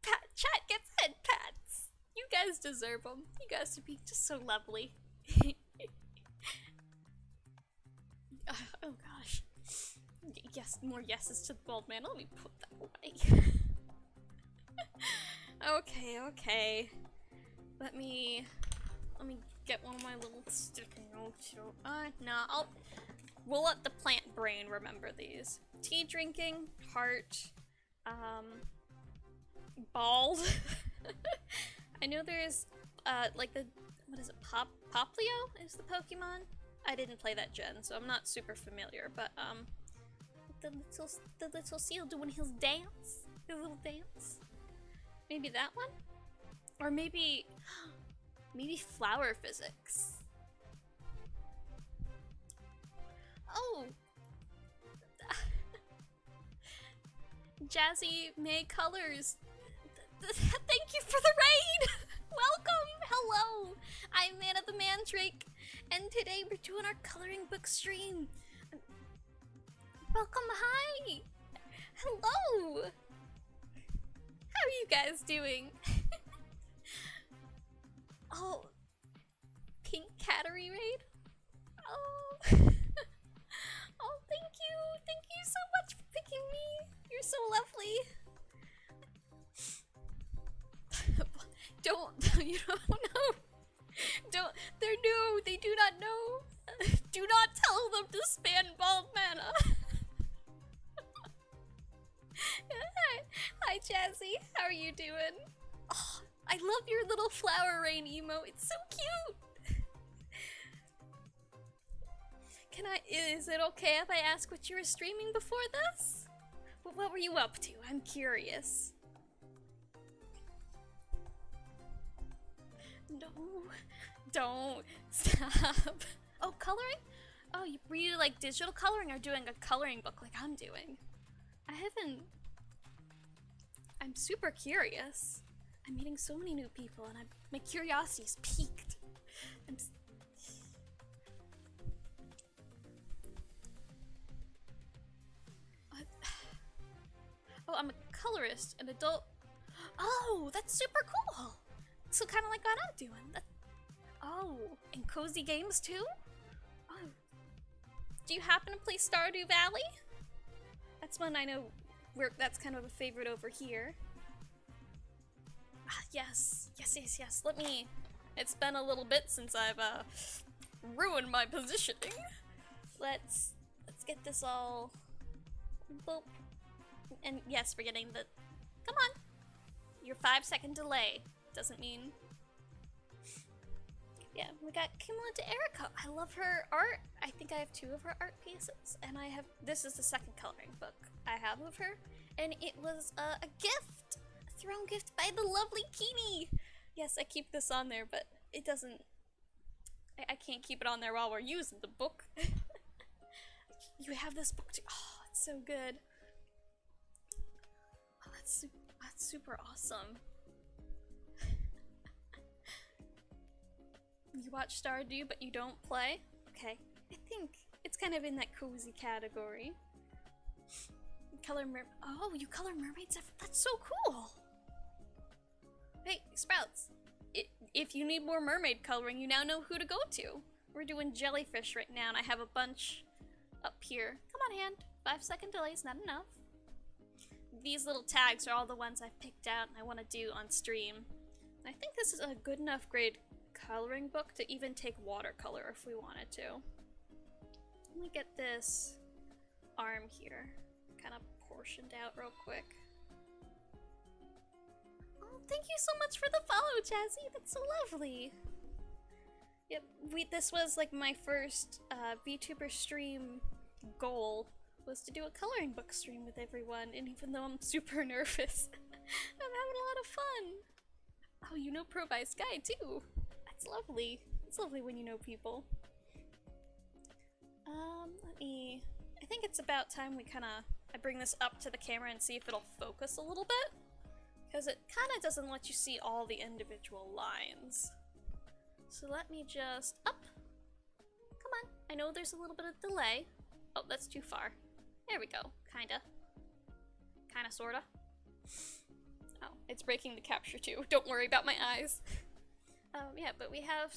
A: Chat gets head pats. You guys deserve them. You guys would be just so lovely. Oh gosh. Yes, more yeses to the bald man. Let me put that away. Okay. Let me get one of my little sticky notes. No, we'll let the plant brain remember these. Tea drinking, heart, bald. I know there's like what is it? Poplio is the Pokemon. I didn't play that gen, so I'm not super familiar, but the little seal doing his dance, his little dance. Maybe that one, or maybe flower physics. Oh, Jazzy May Colors. Thank you for the raid. Welcome. Hello. I'm Mana the Mandrake, and today we're doing our coloring book stream. Welcome. Hi. Hello. How are you guys doing? Oh, Pink Cattery raid? Oh. Oh, thank you. Thank you so much for picking me. You're so lovely. You don't know. They're new. They do not know. Do not tell them to spam bald mana. Hi, Jazzy. How are you doing? Oh, I love your little flower rain emo. It's so cute. is it okay if I ask what you were streaming before this? What were you up to? I'm curious. No, don't stop. Oh, coloring? Oh, were you like digital coloring or doing a coloring book like I'm doing? I haven't. I'm super curious. I'm meeting so many new people and my curiosity's peaked. Oh, I'm a colorist, an adult. Oh, that's super cool. So kind of like what I'm doing. Oh, and cozy games too? Oh. Do you happen to play Stardew Valley? That's one I know that's kind of a favorite over here. Ah, yes. Yes. Let me... It's been a little bit since I've ruined my positioning. Let's get this all... Boop. And yes, we're getting the... Come on! Your 5-second delay doesn't mean... Yeah, we got Kimla to Erica. I love her art. I think I have 2 of her art pieces. And I have... This is the second coloring book I have of her. And it was a gift! A throne gift by the lovely Kini! Yes, I keep this on there, but it doesn't... I can't keep it on there while we're using the book. You have this book too. Oh, it's so good. Oh, that's super awesome. You watch Stardew, but you don't play? Okay. I think it's kind of in that cozy category. Oh, you color mermaids? That's so cool! Hey, Sprouts. If you need more mermaid coloring, you now know who to go to. We're doing jellyfish right now, and I have a bunch up here. Come on, hand. 5-second delays, not enough. These little tags are all the ones I've picked out and I want to do on stream. I think this is a good enough grade coloring book to even take watercolor if we wanted to. Let me get this arm here kind of portioned out real quick. Oh, thank you so much for the follow, Jazzy. That's so lovely. Yep, this was like my first VTuber stream goal, was to do a coloring book stream with everyone, and even though I'm super nervous, I'm having a lot of fun. Oh, you know Pro by Sky too. That's lovely. It's lovely when you know people. I think it's about time I bring this up to the camera and see if it'll focus a little bit. Because it kind of doesn't let you see all the individual lines. So let me just... Up! Come on. I know there's a little bit of delay. Oh, that's too far. There we go. Kinda. Sorta. Oh, it's breaking the capture too. Don't worry about my eyes. Yeah, but we have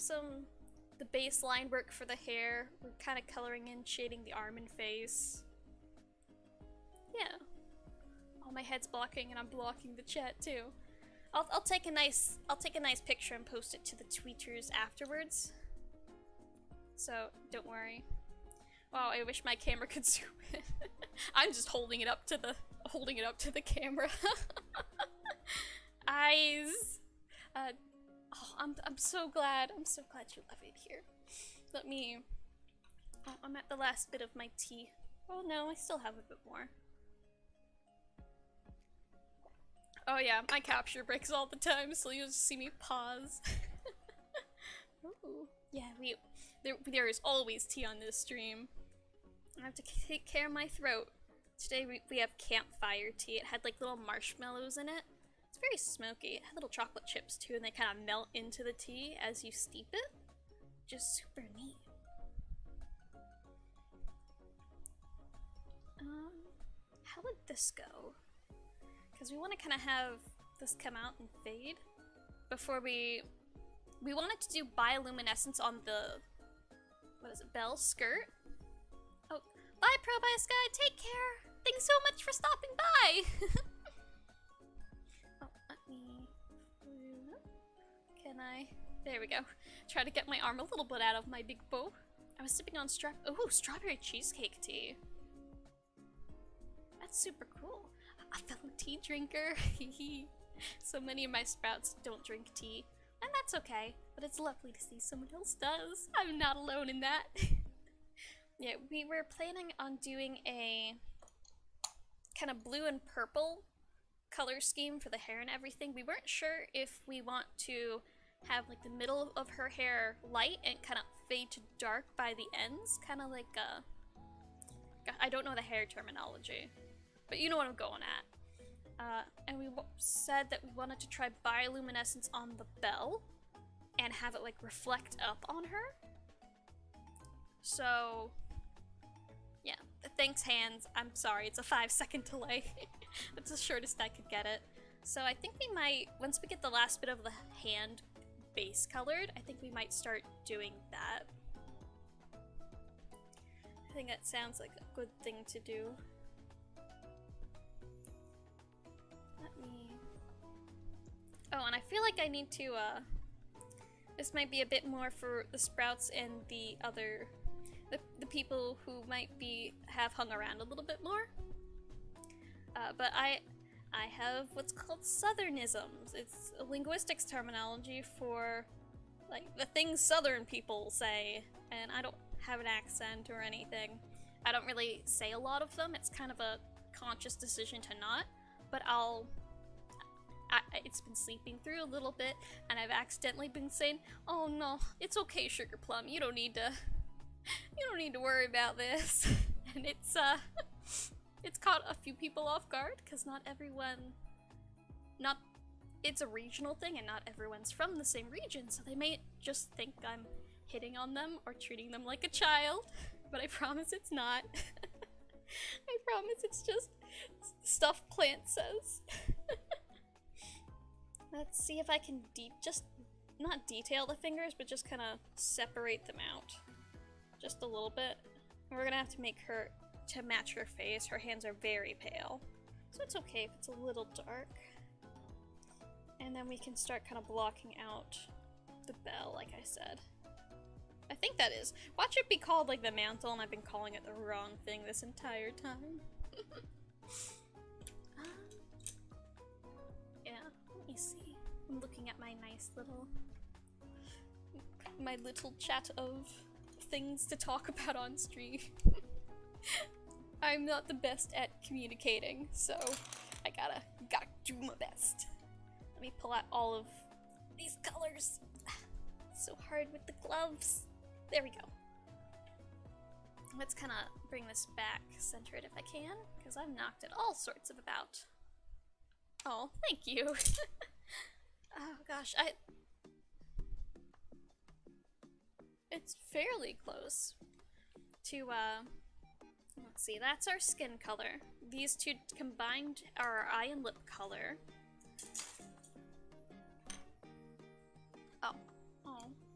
A: the baseline work for the hair. We're kind of coloring in, shading the arm and face. Yeah. Oh, my head's blocking and I'm blocking the chat too. I'll take a nice picture and post it to the tweeters afterwards. So don't worry. Wow, I wish my camera could zoom in. I'm just holding it up to the camera. Eyes. Oh, I'm so glad you love it here. Let me. Oh, I'm at the last bit of my tea. Oh no, I still have a bit more. Oh yeah, my capture breaks all the time, so you'll just see me pause. Ooh. Yeah, there is always tea on this stream. I have to take care of my throat. Today we have campfire tea. It had like little marshmallows in it. It's very smoky. It had little chocolate chips too, and they kind of melt into the tea as you steep it. Just super neat. How would this go? Because we want to kind of have this come out and fade before we wanted to do bioluminescence on the, what is it, bell skirt? Oh, bye Pro by Sky, take care! Thanks so much for stopping by! Oh, let me... Can I... There we go. Try to get my arm a little bit out of my big bow. I was sipping on strawberry cheesecake tea. That's super cool. A fellow tea drinker. So many of my sprouts don't drink tea. And that's okay, but it's lovely to see someone else does. I'm not alone in that. Yeah, we were planning on doing a kind of blue and purple color scheme for the hair and everything. We weren't sure if we want to have like the middle of her hair light and kind of fade to dark by the ends, kind of like I don't know the hair terminology, but you know what I'm going at. And we said that we wanted to try bioluminescence on the bell and have it like reflect up on her. So yeah, thanks hands. I'm sorry, it's a 5-second delay. That's the shortest I could get it. So I think we might, once we get the last bit of the hand base colored, I think we might start doing that. I think that sounds like a good thing to do. Let me... Oh, and I feel like I need to, this might be a bit more for the Sprouts and the other, the people who might have hung around a little bit more. But I have what's called Southernisms. It's a linguistics terminology for, like, the things Southern people say, and I don't have an accent or anything. I don't really say a lot of them. It's kind of a conscious decision to not, but it's been sleeping through a little bit, and I've accidentally been saying, "Oh no, it's okay, Sugar Plum. You don't need to worry about this." And it's caught a few people off guard because it's a regional thing, and not everyone's from the same region, so they may just think I'm hitting on them or treating them like a child, but I promise it's not. I promise it's just stuff Plant says. Let's see if I can just not detail the fingers, but just kind of separate them out just a little bit. We're gonna have to make her to match her face. Her hands are very pale, so it's okay if it's a little dark. And then we can start kind of blocking out the bell, like I said. I think that is. Watch it be called like the mantle, and I've been calling it the wrong thing this entire time. Yeah, let me see. I'm looking at my little chat of things to talk about on stream. I'm not the best at communicating, so I gotta do my best. Let me pull out all of these colors. It's so hard with the gloves. There we go. Let's kind of bring this back, center it if I can, because I've knocked it all sorts of about. Oh, thank you. Oh gosh, it's fairly close to, let's see, that's our skin color. These two combined are our eye and lip color. Oh,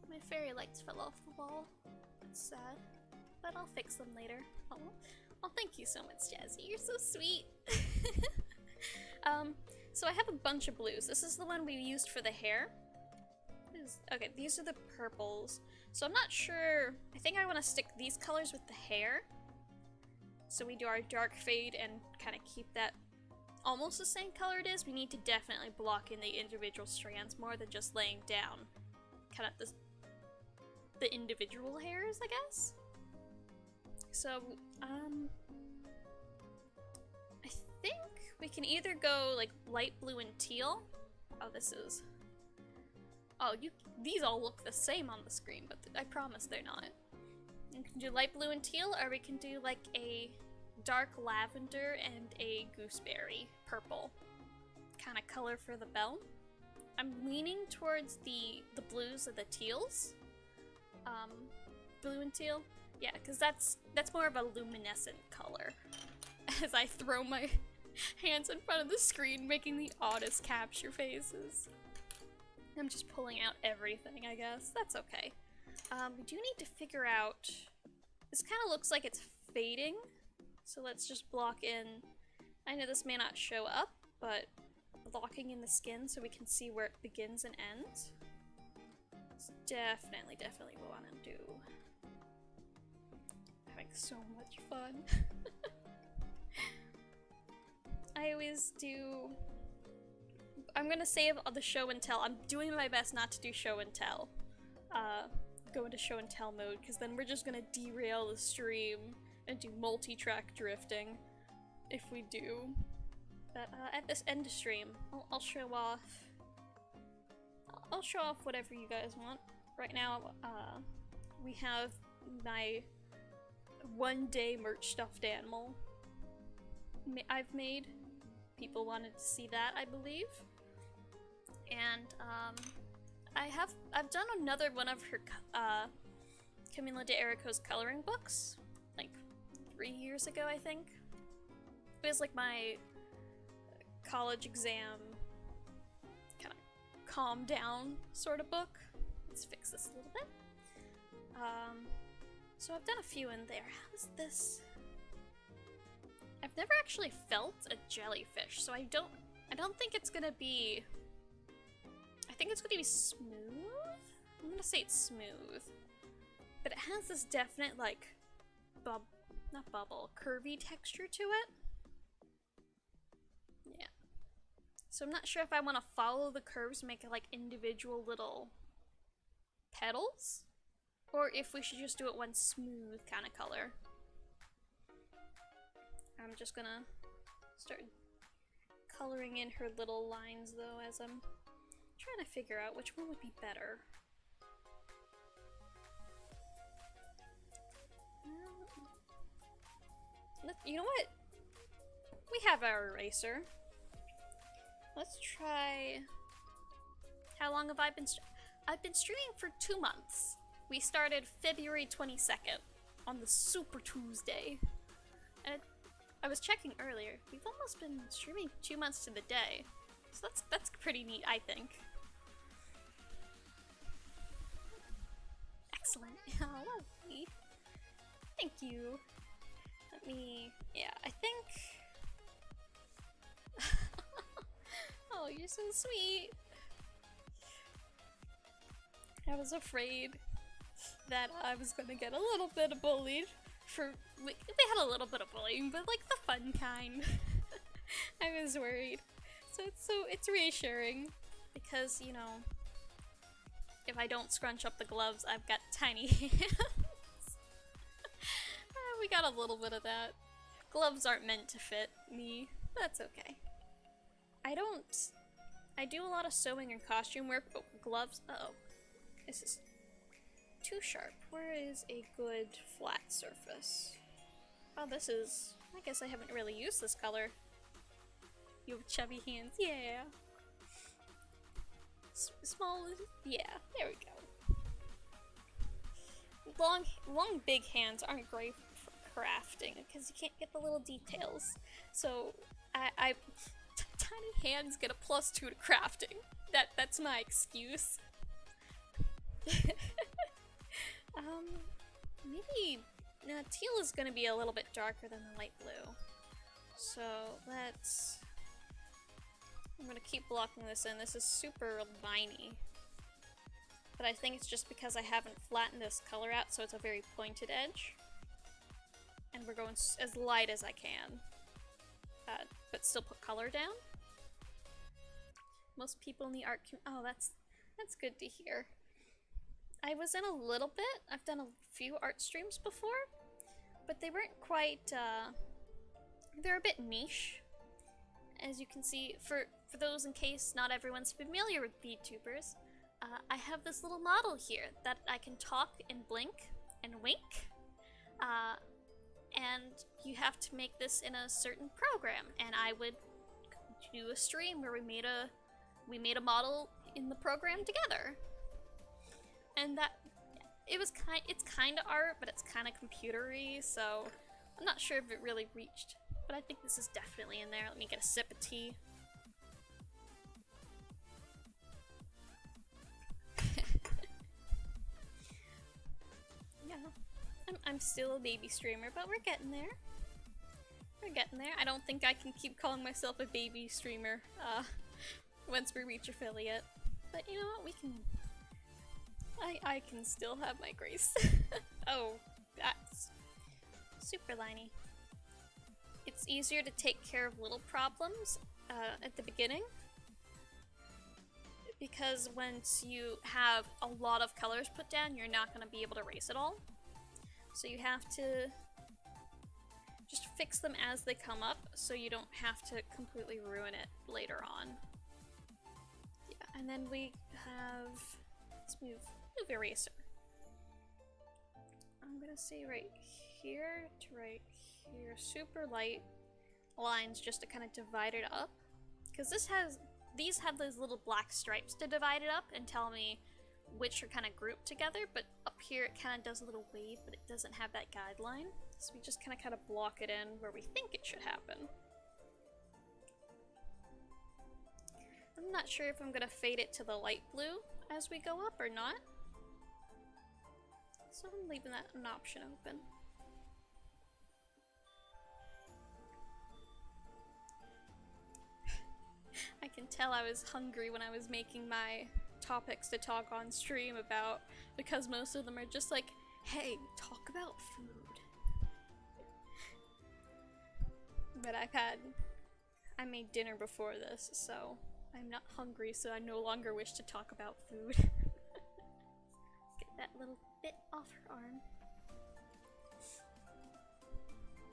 A: my fairy lights fell off the wall. That's sad, but I'll fix them later. Oh, thank you so much, Jazzy. You're so sweet. So I have a bunch of blues. This is the one we used for the hair. Okay, these are the purples. So I'm not sure. I think I want to stick these colors with the hair. So we do our dark fade and kind of keep that almost the same color it is. We need to definitely block in the individual strands more than just laying down kind of the individual hairs, I guess. So, I think we can either go like light blue and teal. These all look the same on the screen, but I promise they're not. We can do light blue and teal, or we can do like a dark lavender and a gooseberry purple kind of color for the bell. I'm leaning towards the blues of the teals. Blue and teal. Yeah, because that's more of a luminescent color. As I throw my hands in front of the screen, making the oddest capture faces. I'm just pulling out everything, I guess. That's okay. We do need to figure out... This kind of looks like it's fading, so let's just block in... I know this may not show up, but blocking in the skin so we can see where it begins and ends. It's definitely what we want to do. Having so much fun. I always do... I'm gonna save the show and tell. I'm doing my best not to do show and tell go into show and tell mode, because then we're just gonna derail the stream and do multi-track drifting if we do. But at this end of stream, I'll show off. I'll show off whatever you guys want. Right now, we have my one-day merch stuffed animal I've made. People wanted to see that, I believe. And I've done another one of her Camila de Erico's coloring books, like 3 years ago, I think. It was like my college exam kind of calm down sort of book. Let's fix this a little bit. So I've done a few in there. How's this? I've never actually felt a jellyfish, so I don't think it's gonna be. I think it's gonna be smooth. I'm gonna say it's smooth, but it has this definite like not bubble, curvy texture to it. Yeah. So I'm not sure if I want to follow the curves, make it like individual little petals, or if we should just do it one smooth kind of color. I'm just gonna start coloring in her little lines though as I'm trying to figure out which one would be better. You know what? We have our eraser. Let's try... How long have I been I've been streaming for 2 months. We started February 22nd on the Super Tuesday. And I was checking earlier. We've almost been streaming 2 months to the day. So that's pretty neat, I think. Excellent. Oh, lovely. Thank you. Let me... Yeah, I think... Oh, you're so sweet. I was afraid that I was gonna get a little bit bullied for... They had a little bit of bullying, but like the fun kind. I was worried. So it's reassuring because, you know, if I don't scrunch up the gloves, I've got tiny hands. We got a little bit of that. Gloves aren't meant to fit me. That's okay. I do a lot of sewing and costume work, but gloves, uh-oh. This is too sharp. Where is a good flat surface? Oh, this is... I guess I haven't really used this color. You have chubby hands, yeah. Small, yeah, there we go. Long big hands aren't great for crafting, because you can't get the little details. So, tiny hands get a +2 to crafting. That's my excuse. Maybe teal is gonna be a little bit darker than the light blue. So I'm gonna keep blocking this in. This is super viney. But I think it's just because I haven't flattened this color out, so it's a very pointed edge. And we're going as light as I can. But still put color down. Most people in the art oh, that's good to hear. I was in a little bit. I've done a few art streams before, but they weren't quite, they're a bit niche. As you can see, for those in case not everyone's familiar with VTubers, I have this little model here that I can talk and blink and wink. And you have to make this in a certain program, and I would do a stream where we made a model in the program together. And it's kind of art, but it's kind of computery, so I'm not sure if it really reached. But I think this is definitely in there. Let me get a sip of tea. Yeah, I'm still a baby streamer, but we're getting there. We're getting there. I don't think I can keep calling myself a baby streamer once we reach affiliate. But you know what? We can... I can still have my grace. Oh, that's super liney. It's easier to take care of little problems at the beginning because once you have a lot of colors put down, you're not going to be able to erase it all. So you have to just fix them as they come up so you don't have to completely ruin it later on. Yeah, and then we have, let's move eraser. I'm gonna say right here to right here, super light lines just to kind of divide it up. Because these have those little black stripes to divide it up and tell me which are kind of grouped together, but up here it kind of does a little wave, but it doesn't have that guideline. So we just kind of block it in where we think it should happen. I'm not sure if I'm gonna fade it to the light blue as we go up or not. So I'm leaving that an option open. I can tell I was hungry when I was making my topics to talk on stream about, because most of them are just like, hey, talk about food. But I made dinner before this, so I'm not hungry, so I no longer wish to talk about food. Get that little bit off her arm.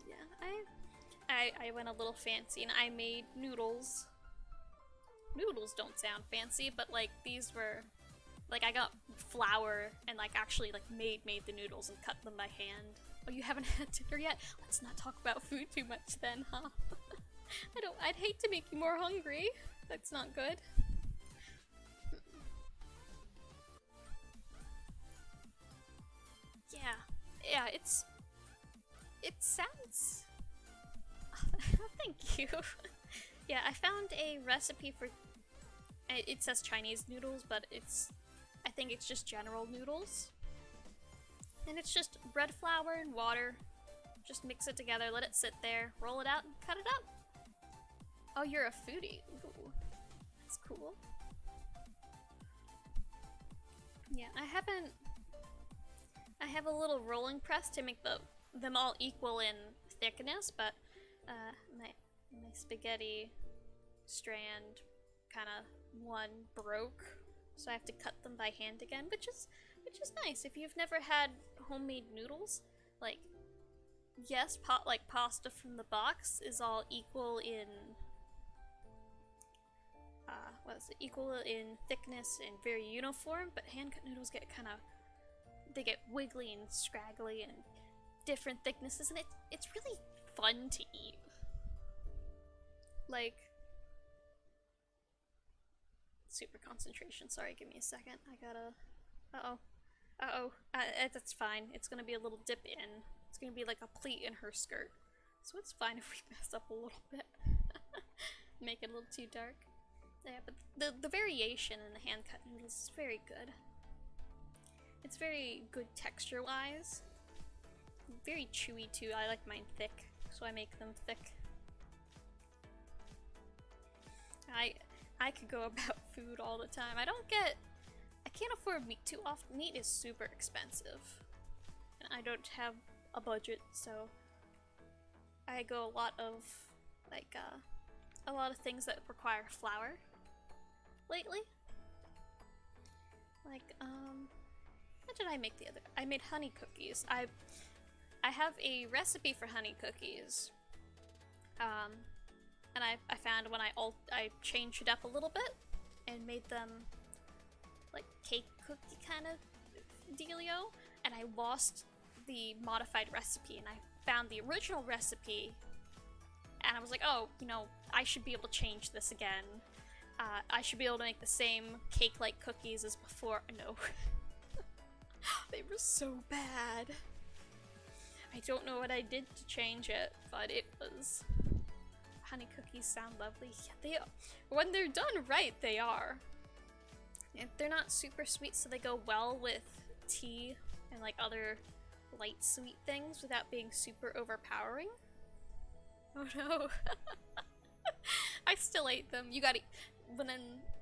A: Yeah, I went a little fancy and I made noodles. Noodles don't sound fancy, but like these were, like I got flour and like actually like made the noodles and cut them by hand. Oh, you haven't had dinner yet? Let's not talk about food too much then, huh? I'd hate to make you more hungry. That's not good. Yeah, it sounds... Thank you. Yeah, I found a recipe for... It says Chinese noodles, but I think it's just general noodles. And it's just bread flour and water. Just mix it together, let it sit there, roll it out, and cut it up. Oh, you're a foodie. Ooh, that's cool. Yeah, I have a little rolling press to make them all equal in thickness, but my spaghetti strand kind of one broke, so I have to cut them by hand again, which is nice. If you've never had homemade noodles, like, yes, like pasta from the box is all equal in equal in thickness and very uniform, but hand-cut noodles get they get wiggly and scraggly and different thicknesses, and it's really fun to eat. Like, super concentration. Sorry, give me a second. I gotta. That's fine. It's gonna be a little dip in. It's gonna be like a pleat in her skirt, so it's fine if we mess up a little bit. Make it a little too dark. Yeah, but the variation in the hand-cut noodles is very good. It's very good texture-wise. Very chewy too. I like mine thick, so I make them thick. I could go about food all the time. I can't afford meat too often. Meat is super expensive. And I don't have a budget, so I go a lot of things that require flour lately. Like, what did I make the other? I made honey cookies. I have a recipe for honey cookies. And I found when I changed it up a little bit and made them like cake cookie kind of dealio, and I lost the modified recipe, and I found the original recipe, and I was like, oh, you know, I should be able to change this again. I should be able to make the same cake-like cookies as before. No. They were so bad. I don't know what I did to change it, but it was... Honey cookies sound lovely. Yeah, they are. When they're done right, they are. And they're not super sweet, so they go well with tea and like other light sweet things without being super overpowering. Oh no. I still ate them. You gotta...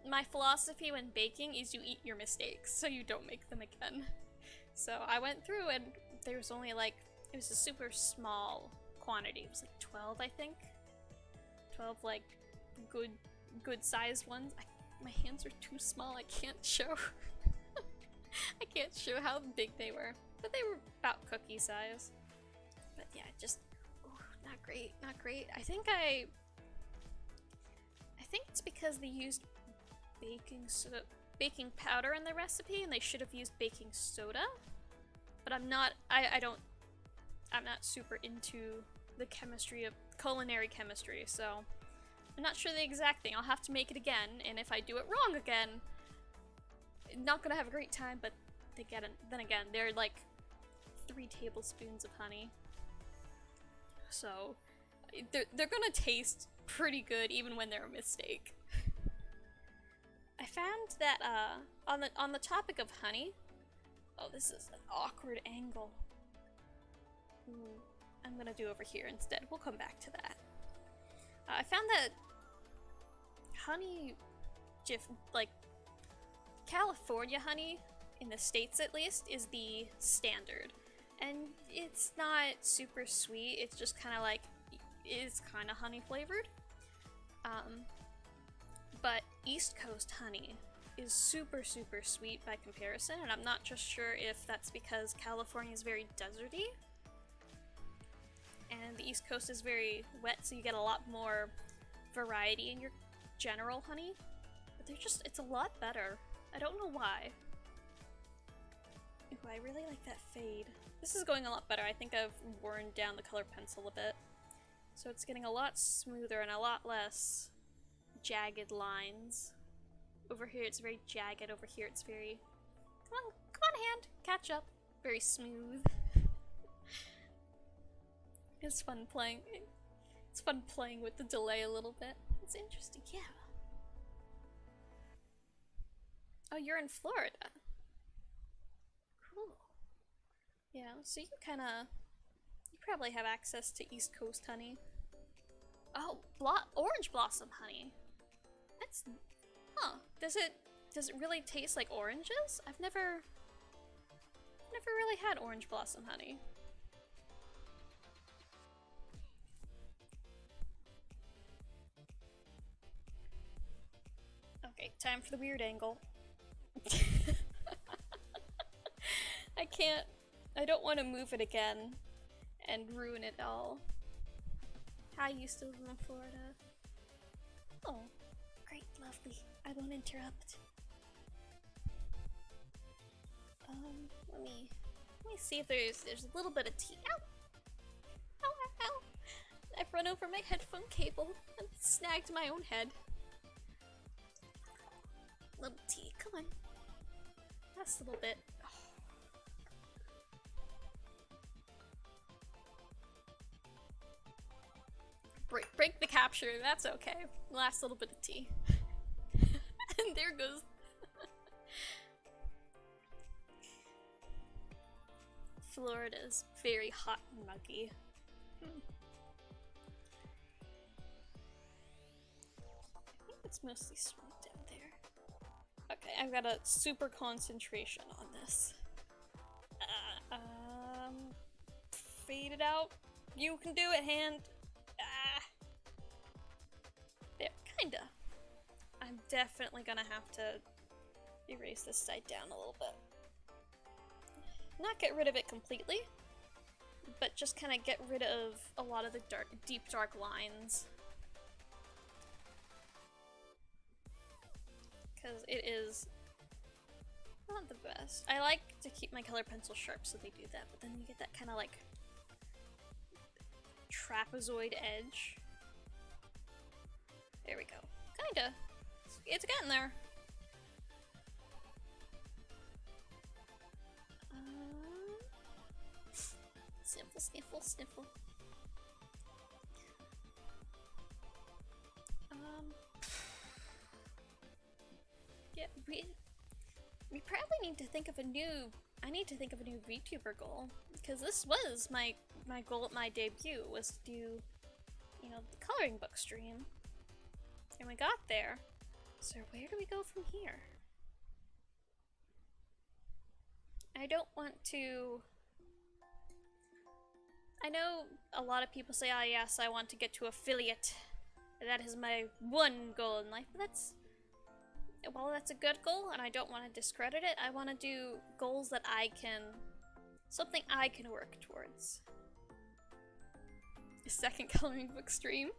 A: my philosophy when baking is you eat your mistakes, so you don't make them again. So I went through and there was only like... It was a super small quantity. It was like 12, I think. 12 like good sized ones. My hands are too small, I can't show. I can't show how big they were. But they were about cookie size. But yeah, just, ooh, not great, not great. I think it's because they used baking powder in the recipe and they should have used baking soda. But I'm not super into the chemistry of culinary chemistry, so I'm not sure the exact thing. I'll have to make it again, and if I do it wrong again, not gonna have a great time, but then again, they're like 3 tablespoons of honey. So they're gonna taste pretty good even when they're a mistake. I found that on the topic of honey, oh, this is an awkward angle. Ooh, I'm gonna do over here instead. We'll come back to that. I found that honey, like California honey, in the States at least, is the standard. And it's not super sweet, it's just kind of like, it's kind of honey flavored. But East Coast honey is super sweet by comparison, and I'm not just sure if that's because California is very deserty and the East Coast is very wet, so you get a lot more variety in your general honey. But it's a lot better. I don't know why. Ooh, I really like that fade. This is going a lot better. I think I've worn down the color pencil a bit. So it's getting a lot smoother and a lot less jagged lines. Over here it's very jagged, over here it's very... Come on hand, catch up. Very smooth. It's fun playing. It's fun playing with the delay a little bit. It's interesting, yeah. Oh, you're in Florida. Cool. Yeah, so you probably have access to East Coast honey. Oh, orange blossom honey. That's, huh? Does it really taste like oranges? I've never really had orange blossom honey. Okay, time for the weird angle. I don't want to move it again and ruin it all. Hi, you still live in Florida? Oh, great, lovely. I won't interrupt. Let me see if there's a little bit of tea. Ow! Ow, ow, ow! I've run over my headphone cable and snagged my own head. Little tea, come on. Last little bit. Break the capture, that's okay. Last little bit of tea. And there goes. Florida's very hot and muggy. I think it's mostly sweet down there. Okay, I've got a super concentration on this. Fade it out. You can do it, hand. There, kinda. I'm definitely gonna have to erase this side down a little bit. Not get rid of it completely, but just kind of get rid of a lot of the deep dark lines. Because it is not the best. I like to keep my color pencil sharp so they do that, but then you get that kind of like trapezoid edge. There we go. Kinda. It's getting there. Sniffle, sniffle, sniffle. Yeah, we probably need to think of a new... I need to think of a new VTuber goal. Because this was my goal at my debut, was to do, you know, the coloring book stream. And we got there. So where do we go from here? I don't want to... I know a lot of people say, ah yes, I want to get to affiliate. That is my one goal in life, but while that's a good goal, and I don't want to discredit it, I want to do goals that something I can work towards. A second coloring book stream.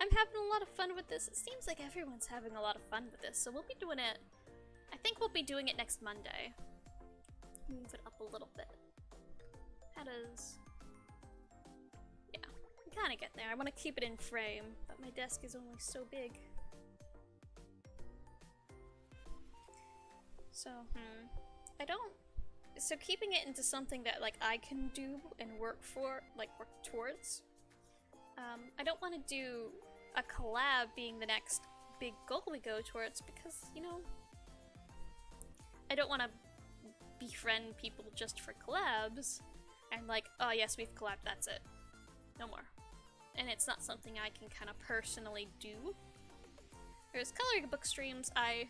A: I'm having a lot of fun with this. It seems like everyone's having a lot of fun with this, so we'll be doing it. I think we'll be doing it next Monday. Move it up a little bit. How does... Yeah, we kind of get there. I want to keep it in frame, but my desk is only so big. So, So keeping it into something that, like, I can do and work towards. I don't want to do a collab being the next big goal we go towards because, you know, I don't want to befriend people just for collabs and like, oh yes, we've collabed, that's it. No more. And it's not something I can kind of personally do. Whereas coloring book streams, I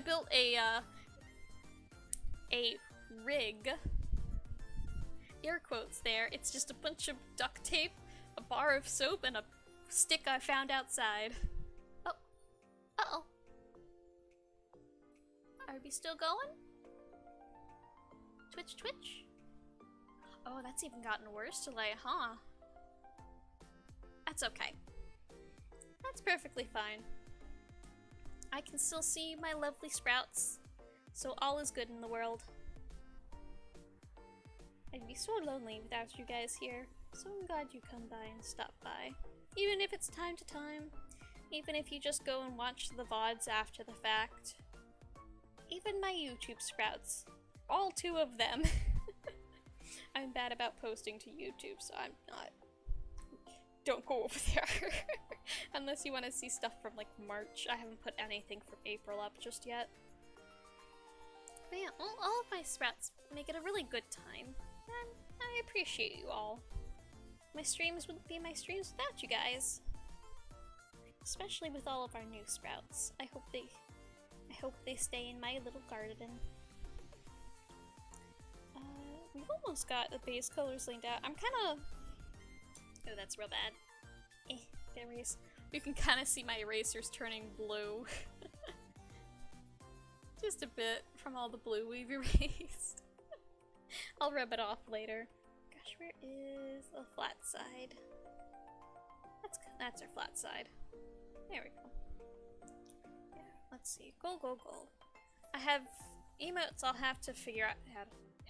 A: built a rig, air quotes there, it's just a bunch of duct tape, a bar of soap, and a stick I found outside. Oh. Uh-oh. Are we still going? Twitch, twitch? Oh, that's even gotten worse delay, huh? That's okay. That's perfectly fine. I can still see my lovely sprouts, so all is good in the world. I'd be so lonely without you guys here, so I'm glad you come by and stop by. Even if it's time to time, even if you just go and watch the VODs after the fact. Even my YouTube sprouts. All 2 of them. I'm bad about posting to YouTube, so I'm not. Don't go over there. Unless you want to see stuff from like March. I haven't put anything from April up just yet. But yeah, all of my sprouts make it a really good time. And I appreciate you all. My streams wouldn't be my streams without you guys. Especially with all of our new sprouts. I hope they stay in my little garden. We've almost got the base colors laid out. I'm kind of... Oh, that's real bad. Erase. You can kind of see my erasers turning blue. Just a bit from all the blue we've erased. I'll rub it off later. Gosh, where is the flat side? That's our flat side. There we go. Yeah, let's see. Goal, goal, goal. I have emotes I'll have to figure out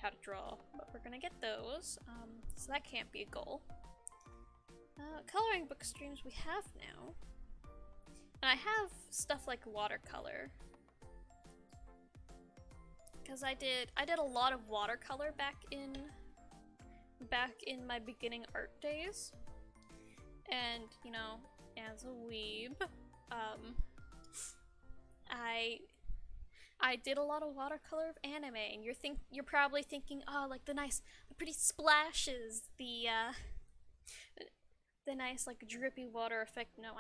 A: how to draw, but we're gonna get those. So that can't be a goal. Coloring book streams we have now. And I have stuff like watercolor. Because I did a lot of watercolor back in my beginning art days. And, you know, as a weeb, I did a lot of watercolor of anime, and you're probably thinking, oh, like the pretty splashes, the nice like drippy water effect. No,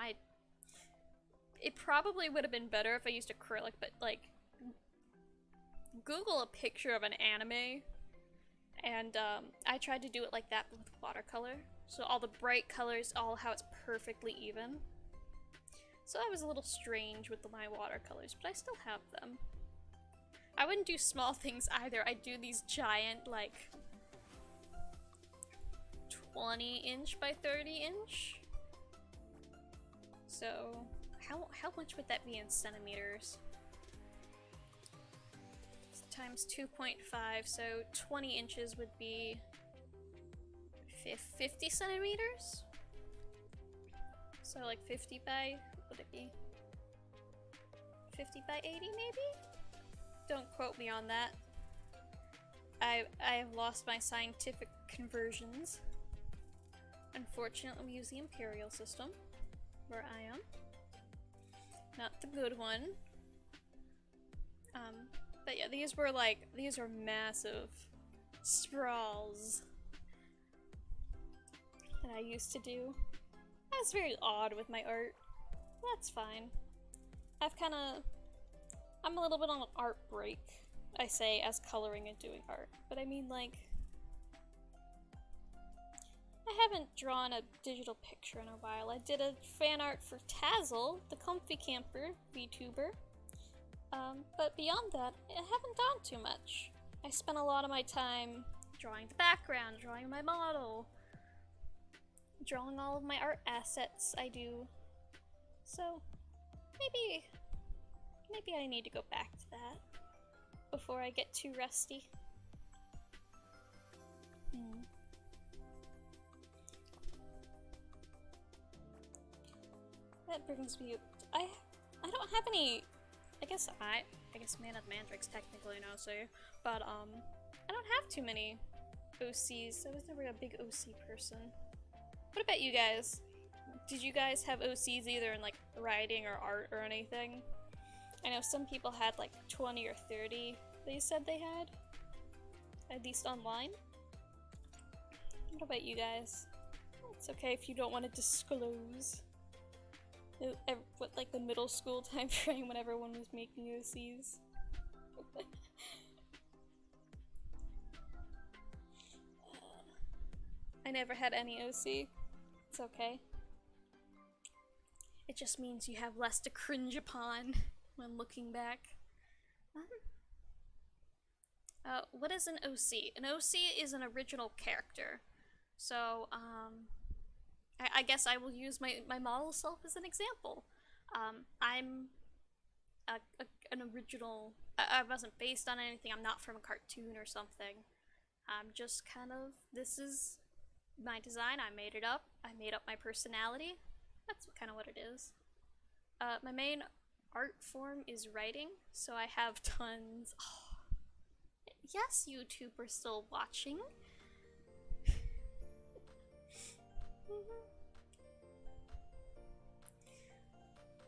A: it probably would have been better if I used acrylic, but like, Google a picture of an anime, and I tried to do it like that with watercolor. So all the bright colors, how it's perfectly even. So I was a little strange with my watercolors, but I still have them. I wouldn't do small things either. I'd do these giant, like, 20-inch by 30-inch. So, how much would that be in centimeters? Times 2.5, so 20 inches would be 50 centimeters? So like 50 by, what would it be? 50 by 80 maybe? Don't quote me on that. I have lost my scientific conversions. Unfortunately, we use the imperial system, where I am. Not the good one. But yeah, these are massive sprawls that I used to do. That's very odd with my art. That's fine. I'm a little bit on an art break, I say, as coloring and doing art. But I mean, like, I haven't drawn a digital picture in a while. I did a fan art for Tazzle, the Comfy Camper VTuber. But beyond that, I haven't done too much. I spent a lot of my time drawing the background, drawing my model, drawing all of my art assets I do. So, maybe I need to go back to that before I get too rusty. That brings me. I don't have any. I guess Man of the Mandrake's technically an OC, but I don't have too many OCs. I was never a big OC person. What about you guys? Did you guys have OCs either in like writing or art or anything? I know some people had like 20 or 30 they said they had, at least online. What about you guys? It's okay if you don't want to disclose. What, like the middle school time frame when everyone was making OCs? I never had any OC. It's okay. It just means you have less to cringe upon when looking back. What is an OC? An OC is an original character. So, I guess I will use my model self as an example. I'm an original. I wasn't based on anything. I'm not from a cartoon or something. I'm just kind of. This is my design. I made it up. I made up my personality. That's kind of what it is. My main art form is writing, so I have tons. Oh. Yes, YouTube, we're still watching.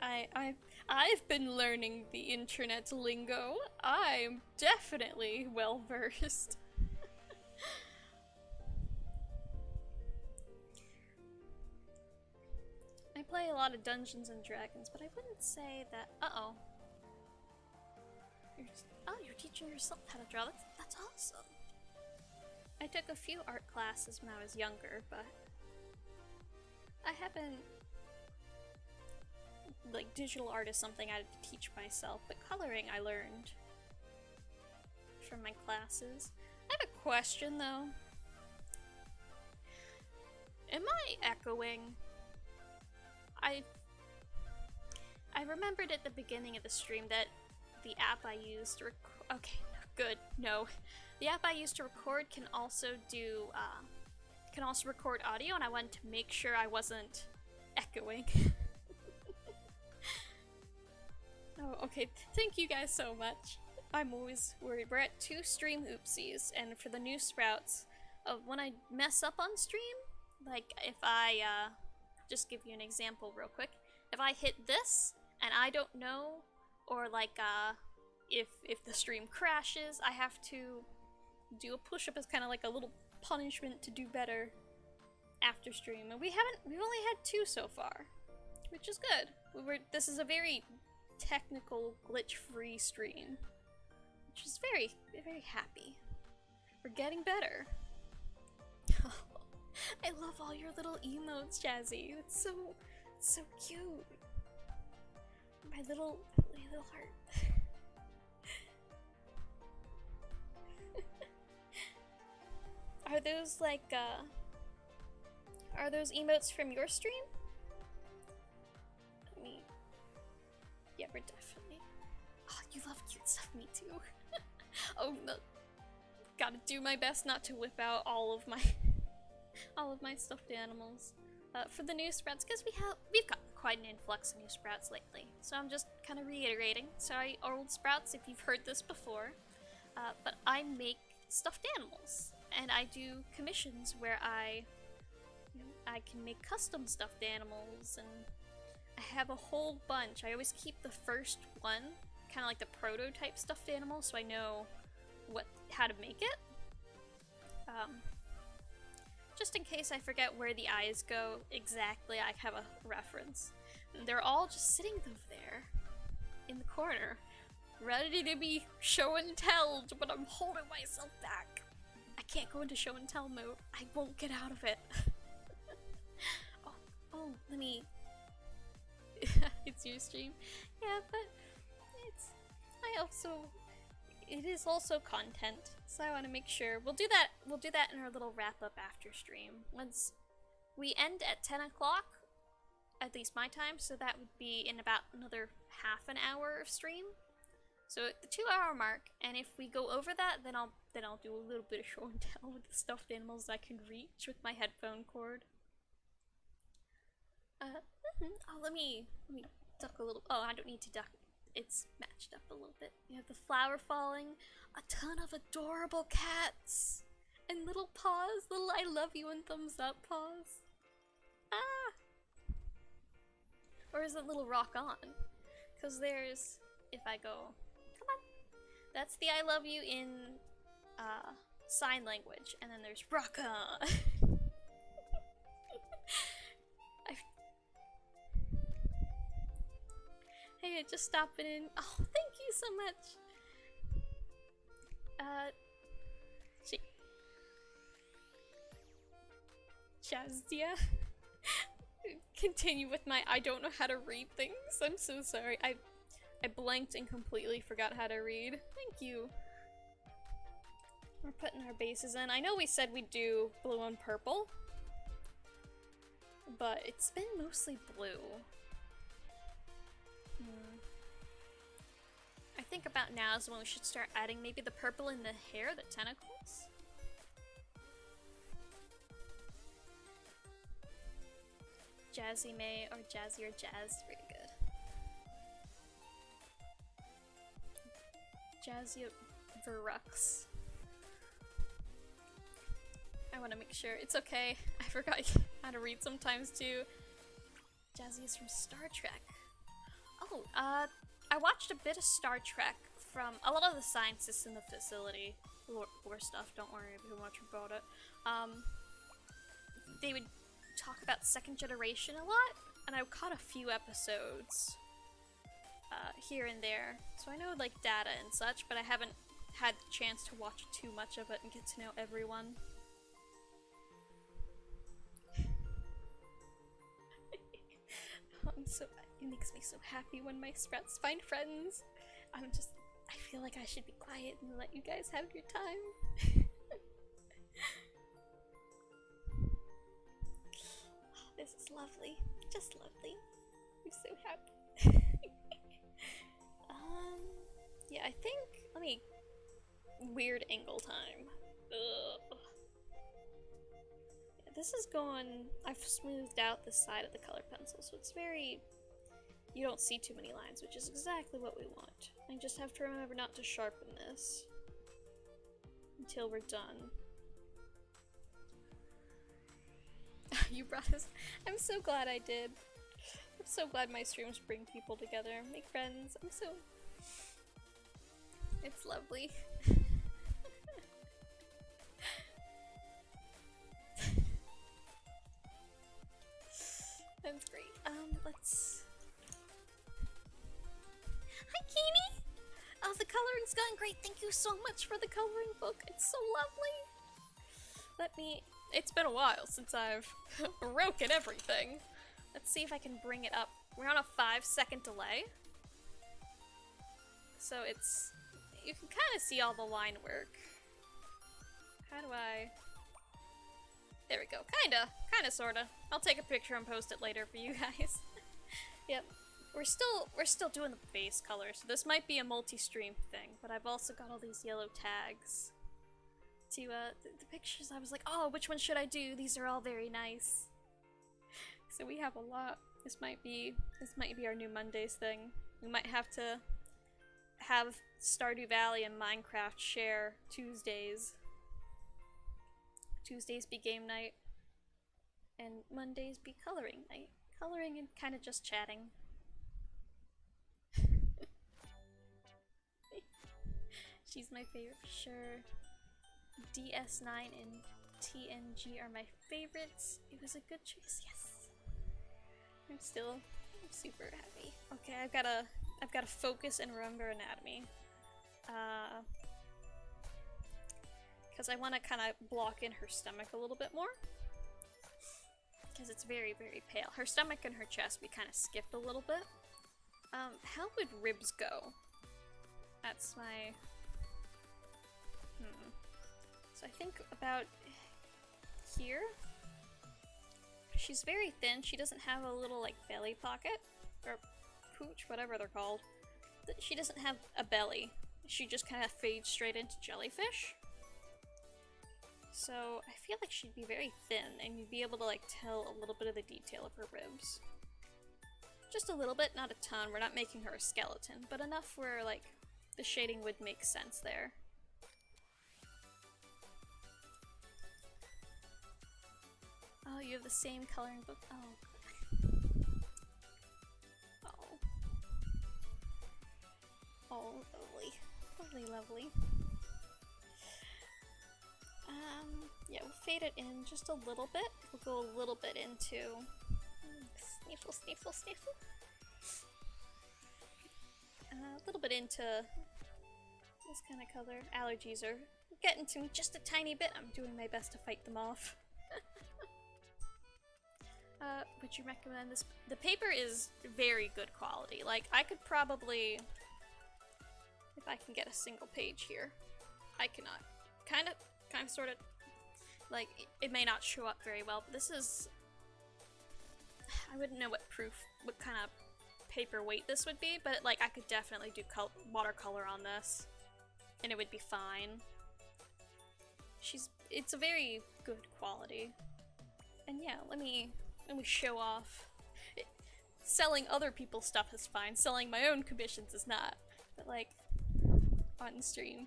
A: I've been learning the internet lingo. I'm definitely well versed. I play a lot of Dungeons and Dragons, but I wouldn't say that. You're teaching yourself how to draw. That's awesome. I took a few art classes when I was younger, but I haven't. Like, digital art is something I had to teach myself, but coloring I learned from my classes. I have a question though. Am I echoing? I remembered at the beginning of the stream that the app I used to okay, good, no. The app I used to record can also record audio, and I wanted to make sure I wasn't echoing. Oh, okay, thank you guys so much. I'm always worried. We're at 2 stream oopsies, and for the new sprouts, when I mess up on stream, like if I, just give you an example real quick. If I hit this, and I don't know, or like, if the stream crashes, I have to do a push-up as kind of like a little punishment to do better after stream. And we've only had 2 so far, which is good. This is a very technical, glitch-free stream, which is very, very happy. We're getting better. I love all your little emotes, Jazzy. It's so cute. My little heart. Are those like, are those emotes from your stream? Yeah, we're definitely. Oh, you love cute stuff, me too. Oh no. Gotta do my best not to whip out all of my stuffed animals. For the new sprouts, because we've got quite an influx of new sprouts lately. So I'm just kind of reiterating. Sorry, old sprouts, if you've heard this before. But I make stuffed animals, and I do commissions where I can make custom stuffed animals, and I have a whole bunch. I always keep the first one, kind of like the prototype stuffed animal, so I know how to make it. Just in case I forget where the eyes go exactly, I have a reference. And they're all just sitting over there in the corner, ready to be show and tell, but I'm holding myself back. I can't go into show and tell mode. I won't get out of it. Oh, let me. It's your stream. Yeah, but it's. I also. It is also content, so I want to make sure we'll do that. We'll do that in our little wrap up after stream. Once we end at 10 o'clock, at least my time, so that would be in about another half an hour of stream. So at the 2-hour mark, and if we go over that, then I'll do a little bit of show and tell with the stuffed animals I can reach with my headphone cord. Oh, let me duck a little. Oh, I don't need to duck. It's matched up a little bit. You have the flower falling, a ton of adorable cats, and little paws, little I love you and thumbs up paws. Ah! Or is it little rock on? Because there's, if I go, come on. That's the I love you in sign language, and then there's rock on. Hey, just stopping in. Oh, thank you so much. Jazdia. Continue with my I don't know how to read things. I'm so sorry. I blanked and completely forgot how to read. Thank you. We're putting our bases in. I know we said we'd do blue and purple, but it's been mostly blue. I think about now is when we should start adding maybe the purple in the hair, the tentacles. Jazzy May or Jazzy or Jazz, very good. Jazzy Verux. I want to make sure it's okay. I forgot how to read sometimes too. Jazzy is from Star Trek. Oh, I watched a bit of Star Trek from a lot of the scientists in the facility. Lore stuff, don't worry too much about it. They would talk about second generation a lot, and I caught a few episodes here and there. So I know like data and such, but I haven't had the chance to watch too much of it and get to know everyone. It makes me so happy when my Sprouts find friends. I feel like I should be quiet and let you guys have your time. Oh, this is lovely. Just lovely. I'm so happy. Yeah, I think, weird angle time. Ugh. Yeah, this is going, I've smoothed out the side of the color pencil, so it's very, you don't see too many lines, which is exactly what we want. I just have to remember not to sharpen this until we're done. You brought us, I'm so glad I did. I'm so glad my streams bring people together, make friends. It's lovely. That's great. Let's... Hi, Keeney! Oh, the coloring's gone great. Thank you so much for the coloring book. It's so lovely. It's been a while since I've broken everything. Let's see if I can bring it up. We're on a 5-second delay. So it's... You can kind of see all the line work. How do I... There we go. Kinda, sorta. I'll take a picture and post it later for you guys. Yep. We're still doing the base color, so this might be a multi-stream thing, but I've also got all these yellow tags. To, the pictures, I was like, oh, which one should I do? These are all very nice. So we have a lot. This might be our new Mondays thing. We might have to have Stardew Valley and Minecraft share Tuesdays. Tuesdays be game night, and Mondays be coloring night. Coloring and kind of just chatting. She's my favorite for sure. DS9 and TNG are my favorites. It was a good choice, yes. I'm super happy. Okay, I've gotta focus and remember anatomy. Because I want to kind of block in her stomach a little bit more. because it's very, very pale. Her stomach and her chest we kind of skipped a little bit. How would ribs go? That's my... So I think about here. She's very thin. She doesn't have a little, like, belly pocket. Or pooch, whatever they're called. She doesn't have a belly. She just kind of fades straight into jellyfish. So I feel like she'd be very thin, and you'd be able to, like, tell a little bit of the detail of her ribs. Just a little bit, not a ton. We're not making her a skeleton, but enough where, like, the shading would make sense there. Oh, you have the same coloring book. Oh. Oh. Oh, lovely. Lovely, lovely. Yeah, we'll fade it in just a little bit. We'll go a little bit into... Sniffle, sniffle, sniffle. A little bit into this kind of color. Allergies are getting to me just a tiny bit. I'm doing my best to fight them off. Would you recommend this? The paper is very good quality. Like, I could probably, if I can get a single page here, I cannot. Kind of, sort of, like, it may not show up very well, but this is, I wouldn't know what kind of paper weight this would be, but, like, I could definitely do watercolor on this, and it would be fine. It's a very good quality. And yeah, let me show off. Selling other people's stuff is fine, selling my own commissions is not. But, like, on stream,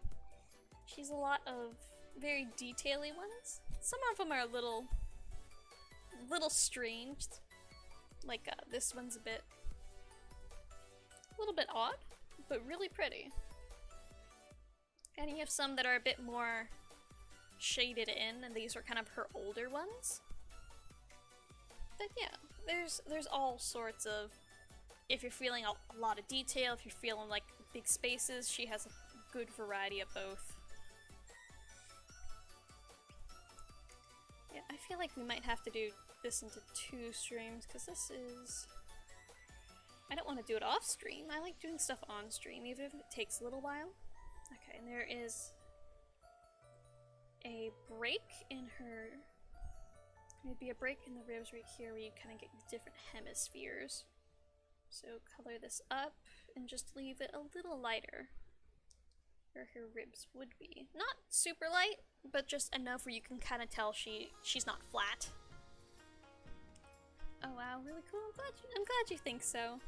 A: she's a lot of very detail-y ones. Some of them are a little strange. Like, this one's a little bit odd, but really pretty. And you have some that are a bit more shaded in, and these are kind of her older ones. But yeah, there's all sorts of, if you're feeling a lot of detail, if you're feeling like big spaces, she has a good variety of both. Yeah, I feel like we might have to do this into 2 streams, because this is... I don't want to do it off stream. I like doing stuff on stream, even if it takes a little while. Okay, and there is a break in her... Maybe a break in the ribs right here where you kind of get different hemispheres. So color this up and just leave it a little lighter where her ribs would be. Not super light, but just enough where you can kind of tell she's not flat. Oh wow, really cool. I'm glad you think so.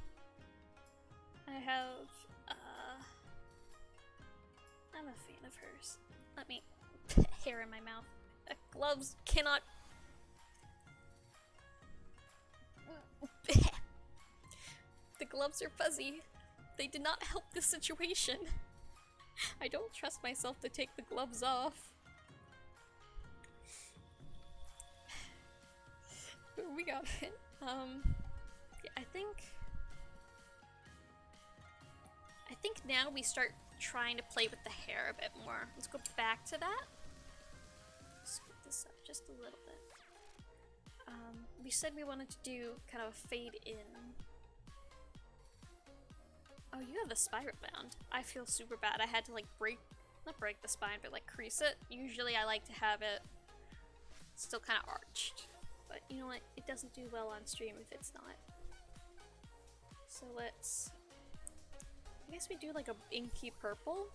A: I have I'm a fan of hers. Let me hair in my mouth. Gloves cannot. The gloves are fuzzy. They did not help the situation. I don't trust myself to take the gloves off. We got it. Yeah, I think now we start trying to play with the hair a bit more. Let's go back to that. Scoop this up just a little bit. We said we wanted to do kind of a fade in. Oh, you have the spiral bound. I feel super bad. I had to like not break the spine, but like crease it. Usually I like to have it still kind of arched. But you know what? It doesn't do well on stream if it's not. So I guess we do like a inky purple.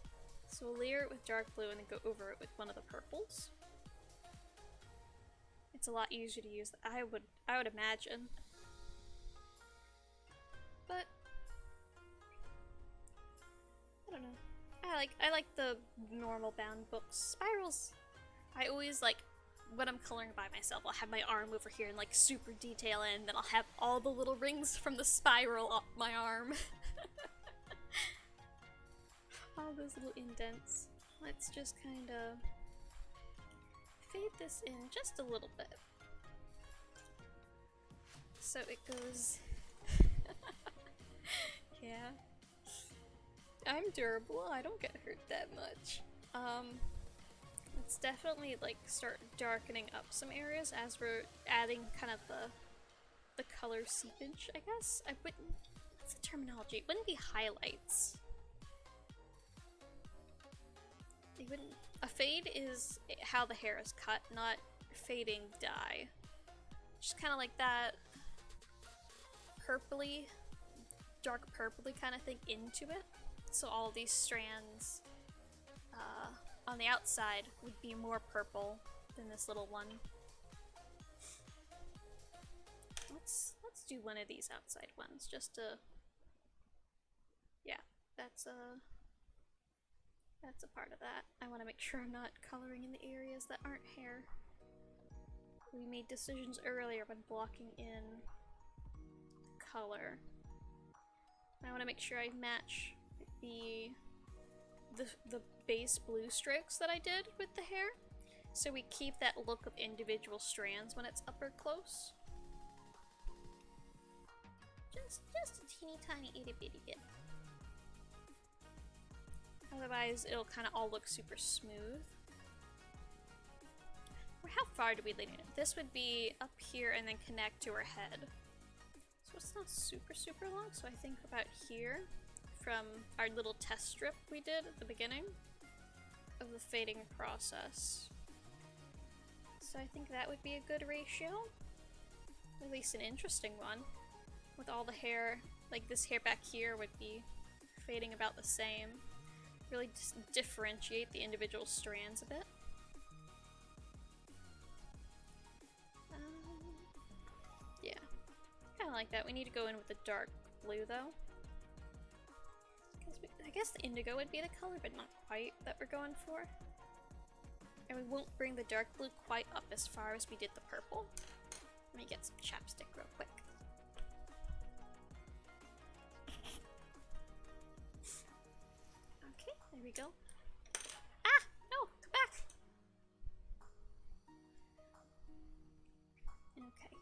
A: So we'll layer it with dark blue and then go over it with one of the purples. It's a lot easier to use. I would imagine. But I don't know. I like the normal bound books. Spirals, I always like when I'm coloring by myself. I'll have my arm over here and like super detail in, then I'll have all the little rings from the spiral up my arm. All those little indents. Let's just kind of fade this in just a little bit. So it goes... Yeah. I'm durable, I don't get hurt that much. Let's definitely like start darkening up some areas as we're adding kind of the color seepage, I guess. I wouldn't, what's the terminology? It wouldn't be highlights. They wouldn't, a fade is how the hair is cut, not fading dye. Just kind of like that purpley, dark purpley kind of thing into it. So all of these strands on the outside would be more purple than this little one. Let's do one of these outside ones just to, yeah, that's a part of that. I want to make sure I'm not coloring in the areas that aren't hair. We made decisions earlier when blocking in color. I want to make sure I match the base blue strokes that I did with the hair, so we keep that look of individual strands when it's up or close. Just a teeny tiny itty bitty bit. Otherwise, it'll kind of all look super smooth. How far do we lean it? This would be up here and then connect to her head. So it's not super long, so I think about here from our little test strip we did at the beginning of the fading process. So I think that would be a good ratio. At least an interesting one. With all the hair, like this hair back here would be fading about the same. Really just differentiate the individual strands a bit. Yeah, kind of like that. We need to go in with the dark blue though. I guess the indigo would be the color, but not quite that we're going for. And we won't bring the dark blue quite up as far as we did the purple. Let me get some chapstick real quick. Okay, there we go. Ah! No! Come back! Okay.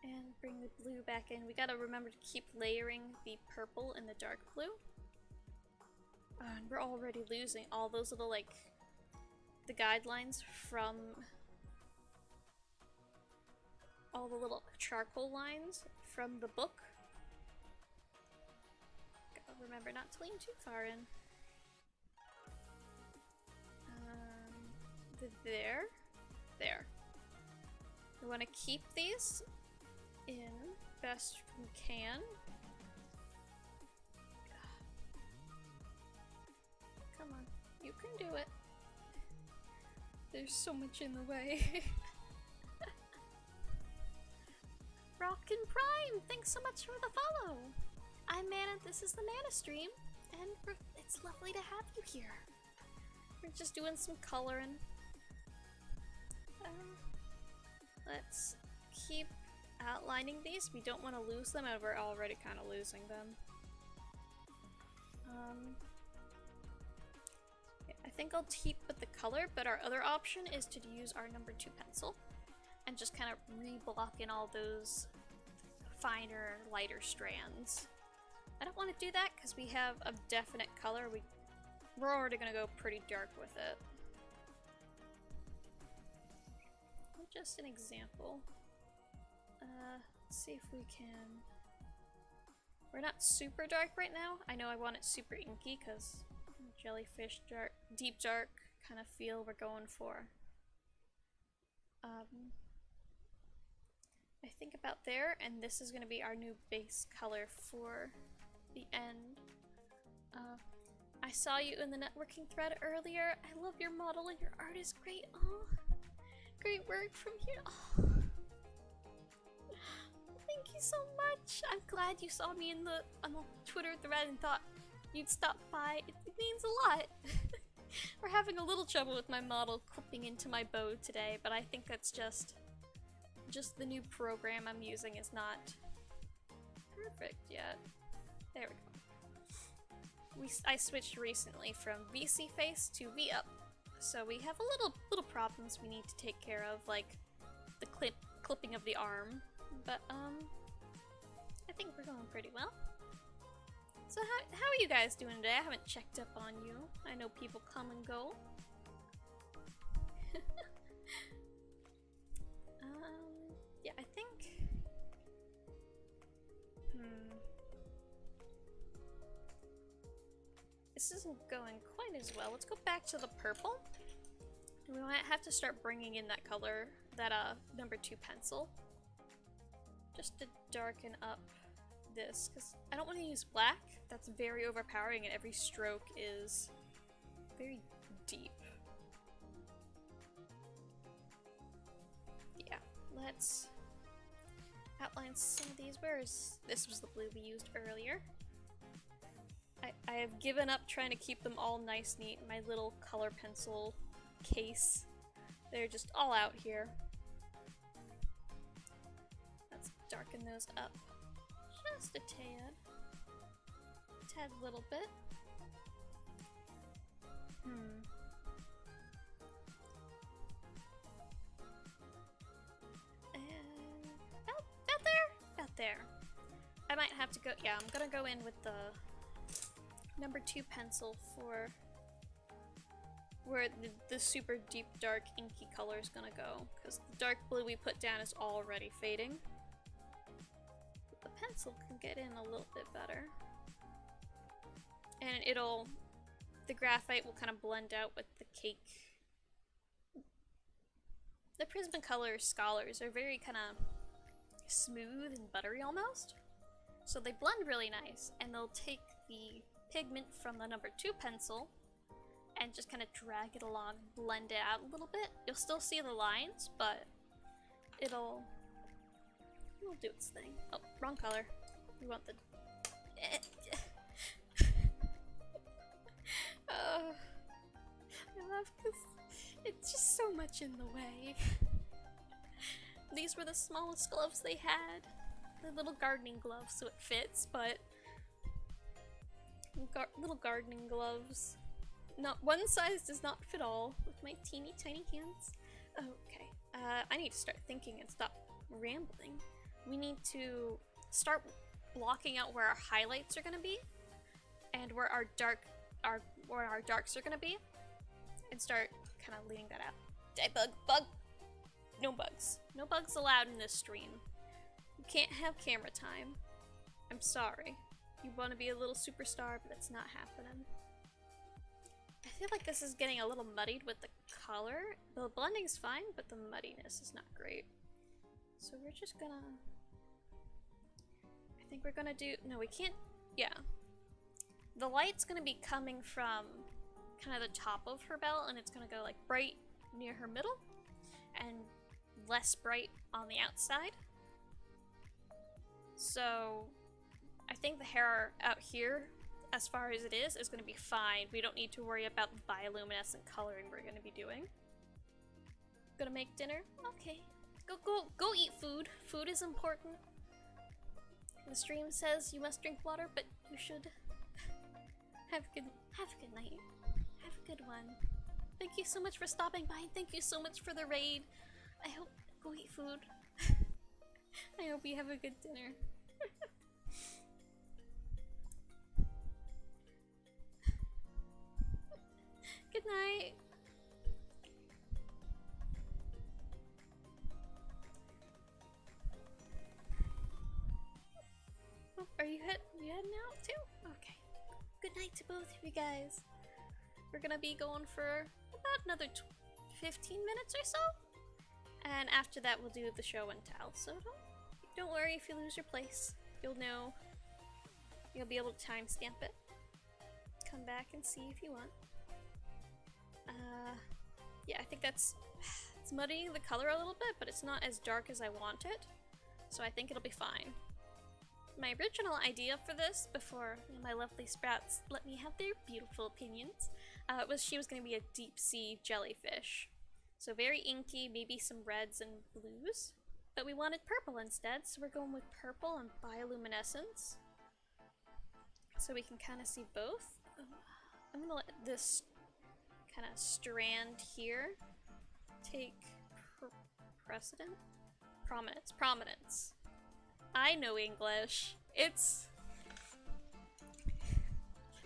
A: And bring the blue back in. We gotta remember to keep layering the purple and the dark blue. And we're already losing all those little, like, the guidelines from all the little charcoal lines from the book. Gotta remember not to lean too far in. There. We want to keep these in best we can. Come on, you can do it. There's so much in the way. Rockin' Prime, thanks so much for the follow. I'm Mana, this is the Mana stream, and it's lovely to have you here. We're just doing some coloring. Let's keep outlining these. We don't want to lose them, and we're already kind of losing them. I think I'll keep with the color, but our other option is to use our number 2 pencil and just kind of re-block in all those finer, lighter strands. I don't want to do that because we have a definite color. We're already going to go pretty dark with it. Just an example. Let's see if we can... We're not super dark right now. I know I want it super inky because jellyfish dark, deep dark kind of feel we're going for. I think about there, and this is going to be our new base color for the end. I saw you in the networking thread earlier. I love your model and your art is great. Oh, great work from here. Oh. Thank you so much. I'm glad you saw me on the Twitter thread and thought you'd stop by. It means a lot. We're having a little trouble with my model clipping into my bow today, but I think that's just the new program I'm using is not perfect yet. There we go. I switched recently from VC face to V up, so we have a little problems we need to take care of, like the clipping of the arm. But I think we're going pretty well. So how are you guys doing today? I haven't checked up on you. I know people come and go. This isn't going quite as well. Let's go back to the purple. We might have to start bringing in that color, that number 2 pencil. Just to darken up this, because I don't want to use black. That's very overpowering and every stroke is very deep. Yeah, let's outline some of these. This was the blue we used earlier. I have given up trying to keep them all nice, neat in my little color pencil case. They're just all out here. Let's darken those up just a tad. Tad little bit. And about there? About there. I might have to go, yeah, I'm gonna go in with the number 2 pencil for where the super deep dark inky color is gonna go, because the dark blue we put down is already fading. But the pencil can get in a little bit better. And the graphite will kind of blend out with the cake. The Prismacolor Scholars are very kind of smooth and buttery almost. So they blend really nice, and they'll take the pigment from the number 2 pencil and just kind of drag it along, blend it out a little bit. You'll still see the lines, but it'll do its thing. Oh, wrong color. We want the... I love this. It's just so much in the way. These were the smallest gloves they had. The little gardening gloves, so it fits, but... little gardening gloves. Not one size does not fit all with my teeny tiny hands. Okay, I need to start thinking and stop rambling. We need to start blocking out where our highlights are gonna be, and where our darks are gonna be, and start kind of leading that out. Bug. No bugs. No bugs allowed in this stream. You can't have camera time. I'm sorry. You want to be a little superstar, but that's not happening. I feel like this is getting a little muddied with the color. The blending's fine, but the muddiness is not great. So we're just gonna... I think we're gonna do... No, we can't... Yeah. The light's gonna be coming from kind of the top of her belt, and it's gonna go like bright near her middle, and less bright on the outside. So I think the hair out here, as far as it is going to be fine. We don't need to worry about the bioluminescent coloring we're going to be doing. Gonna make dinner? Okay. Go eat food. Food is important. The stream says you must drink water, but you should have a good night. Have a good one. Thank you so much for stopping by, and thank you so much for the raid. I hope... Go eat food. I hope you have a good dinner. Good night. Oh, are you heading out too? Okay. Good night to both of you guys. We're gonna be going for about another 15 minutes or so. And after that we'll do the show and tell. So don't worry if you lose your place. You'll know. You'll be able to timestamp it. Come back and see if you want. Yeah, I think it's muddying the color a little bit, but it's not as dark as I want it. So I think it'll be fine. My original idea for this, before my lovely sprouts let me have their beautiful opinions, was she was going to be a deep sea jellyfish. So very inky, maybe some reds and blues. But we wanted purple instead, so we're going with purple and bioluminescence. So we can kind of see both. I'm going to let this kind of strand here take precedent? Prominence. I know English. It's...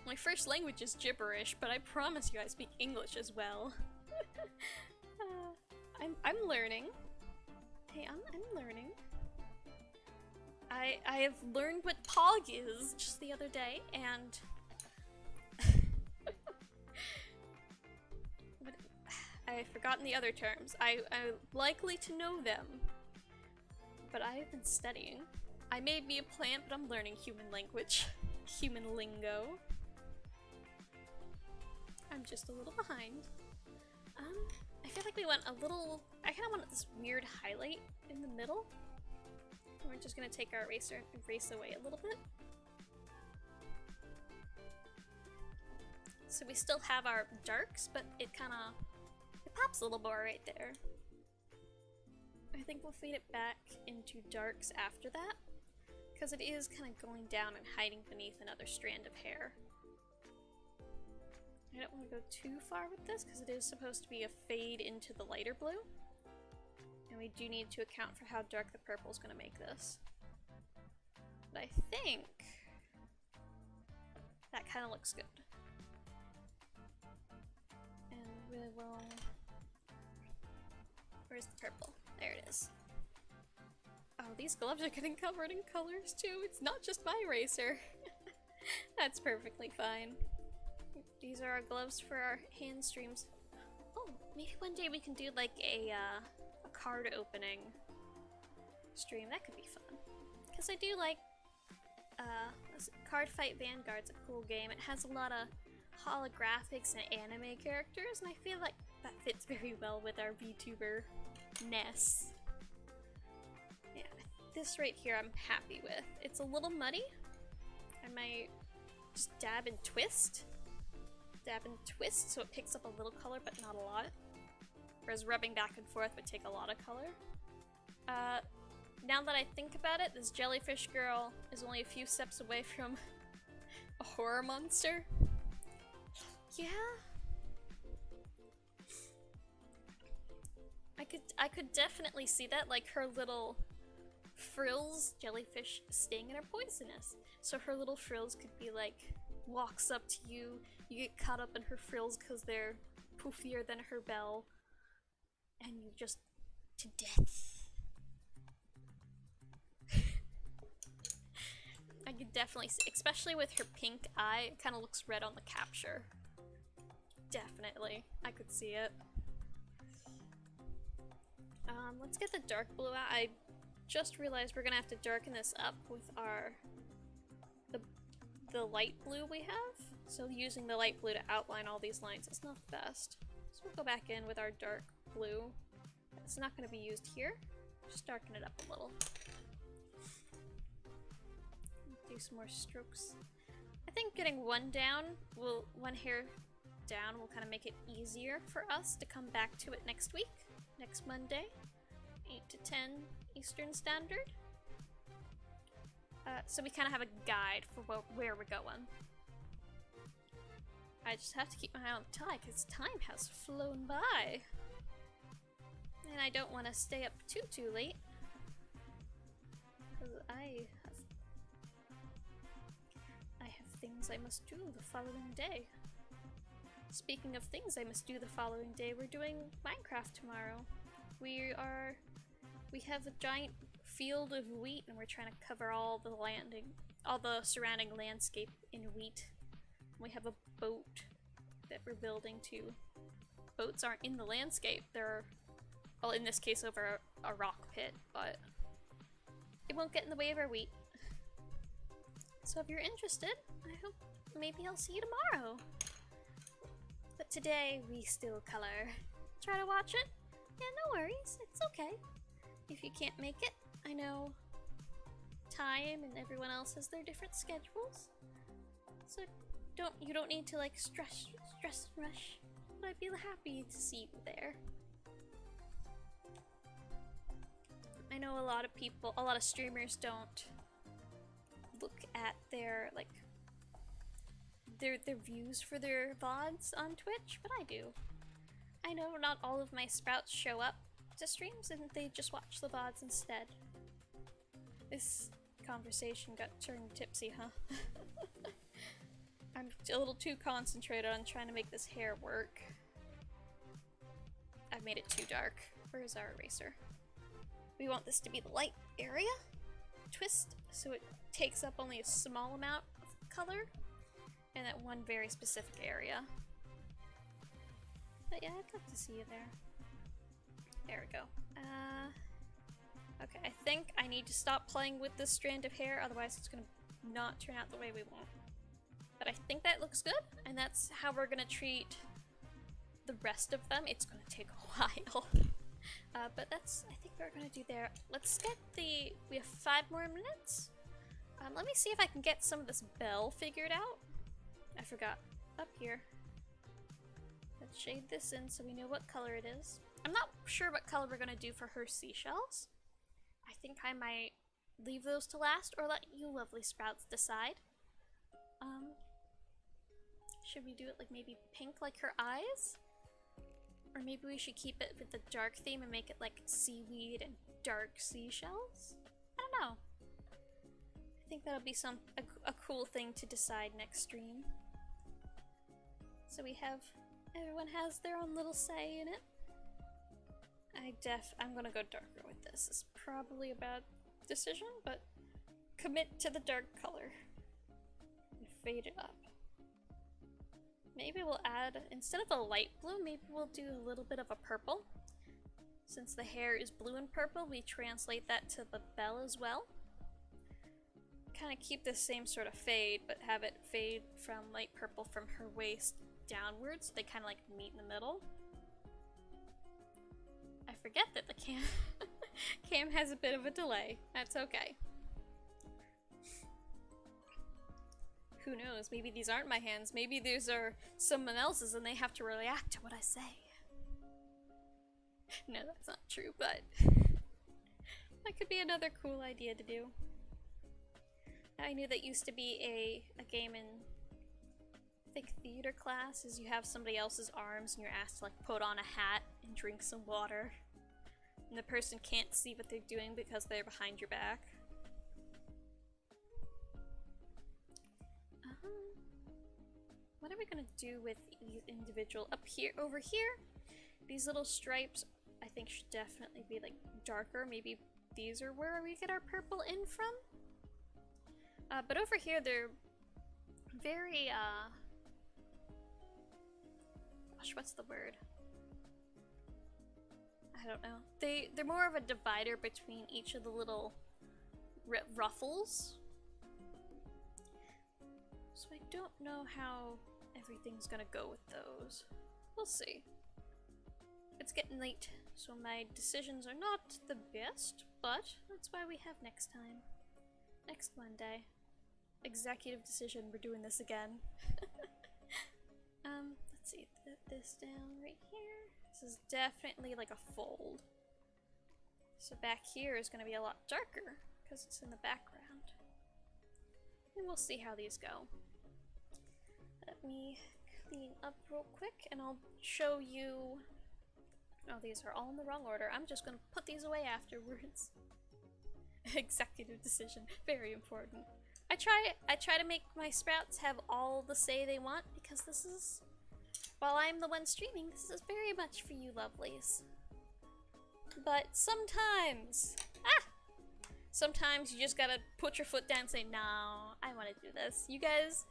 A: My first language is gibberish, but I promise you I speak English as well. I'm learning. Hey, I'm learning. I have learned what POG is just the other day, and forgotten the other terms. I'm likely to know them. But I have been studying. I may be a plant, but I'm learning human language. Human lingo. I'm just a little behind. I feel like we went a little... I kind of want this weird highlight in the middle. We're just gonna take our eraser and erase away a little bit. So we still have our darks, but it pops a little more right there. I think we'll fade it back into darks after that, because it is kind of going down and hiding beneath another strand of hair. I don't want to go too far with this, because it is supposed to be a fade into the lighter blue. And we do need to account for how dark the purple is going to make this. But I think that kind of looks good. And we will... Where's the purple? There it is. Oh, these gloves are getting covered in colors too. It's not just my eraser. That's perfectly fine. These are our gloves for our hand streams. Oh, maybe one day we can do like a card opening stream. That could be fun. Because I do like Card Fight Vanguard's a cool game. It has a lot of holographics and anime characters, and I feel like that fits very well with our VTuber-ness. Yeah, this right here I'm happy with. It's a little muddy. I might just dab and twist. Dab and twist so it picks up a little color but not a lot. Whereas rubbing back and forth would take a lot of color. Now that I think about it, this jellyfish girl is only a few steps away from a horror monster. Yeah. I could definitely see that, like her little frills, jellyfish sting, and are poisonous. So her little frills could be like, walks up to you, you get caught up in her frills because they're poofier than her bell, and you just to death. I could definitely see, especially with her pink eye, it kind of looks red on the capture. Definitely, I could see it. Let's get the dark blue out. I just realized we're gonna have to darken this up with the light blue we have. So using the light blue to outline all these lines is not the best. So we'll go back in with our dark blue. It's not gonna be used here. Just darken it up a little. Do some more strokes. I think getting one hair down will kind of make it easier for us to come back to it next week, next Monday, 8 to 10 Eastern Standard. So we kind of have a guide for where we're going. I just have to keep my eye on the time because time has flown by. And I don't want to stay up too late. Because I have things I must do the following day. Speaking of things I must do the following day, we're doing Minecraft tomorrow. We have a giant field of wheat and we're trying to cover all the surrounding landscape in wheat. We have a boat that we're building too. Boats aren't in the landscape, they're, well, in this case over a rock pit, but it won't get in the way of our wheat. So if you're interested, I hope maybe I'll see you tomorrow. But today we still color. Try to watch it? Yeah, no worries, it's okay. If you can't make it, I know time and everyone else has their different schedules. So you don't need to like stress and rush. But I'd be happy to see you there. I know a lot of streamers don't look at their views for their VODs on Twitch, but I do. I know not all of my sprouts show up to streams and they just watch the VODs instead. This conversation got turned tipsy, huh? I'm a little too concentrated on trying to make this hair work. I've made it too dark. Where's our eraser? We want this to be the light area. Twist so it takes up only a small amount of color in that one very specific area. But yeah, I'd love to see you there. go. Okay, I think I need to stop playing with this strand of hair, otherwise it's gonna not turn out the way we want. But I think that looks good, and that's how we're gonna treat the rest of them. It's gonna take a while. But that's, I think, what we're gonna do there. Let's get the, we have 5 more minutes. Let me see if I can get some of this bell figured out. I forgot. Up here. Let's shade this in so we know what color it is. I'm not sure what color we're gonna do for her seashells. I think I might leave those to last, or let you lovely sprouts decide. Should we do it like maybe pink like her eyes? Or maybe we should keep it with the dark theme and make it like seaweed and dark seashells? I don't know. I think that'll be a cool thing to decide next stream. So we have, everyone has their own little say in it. I'm gonna go darker with this. It's probably a bad decision, but commit to the dark color. And fade it up. Maybe we'll add, instead of a light blue, maybe we'll do a little bit of a purple. Since the hair is blue and purple, we translate that to the bell as well. Kind of keep the same sort of fade, but have it fade from light purple from her waist downwards, so they kind of like meet in the middle. I forget that the cam has a bit of a delay. That's okay. Who knows? Maybe these aren't my hands. Maybe these are someone else's and they have to react to what I say. No, that's not true, but that could be another cool idea to do. I knew that used to be a game in, I think, theater class, is you have somebody else's arms and you're asked to like put on a hat and drink some water. And the person can't see what they're doing because they're behind your back. What are we gonna do with these individual up here, over here? These little stripes, I think, should definitely be like darker. Maybe these are where we get our purple in from. But over here, they're very, gosh, what's the word? I don't know. They're more of a divider between each of the little ruffles. So I don't know how everything's gonna go with those. We'll see. It's getting late, so my decisions are not the best, but that's why we have next time. Next Monday. Executive decision, we're doing this again. Let's see, put this down right here. This is definitely like a fold. So back here is gonna be a lot darker, because it's in the background. And we'll see how these go. Let me clean up real quick and I'll show you. Oh, these are all in the wrong order. I'm just gonna put these away afterwards. Executive decision, very important. I try to make my sprouts have all the say they want, because this is, while I'm the one streaming, this is very much for you lovelies. But sometimes, sometimes you just gotta put your foot down and say, no, I want to do this. You guys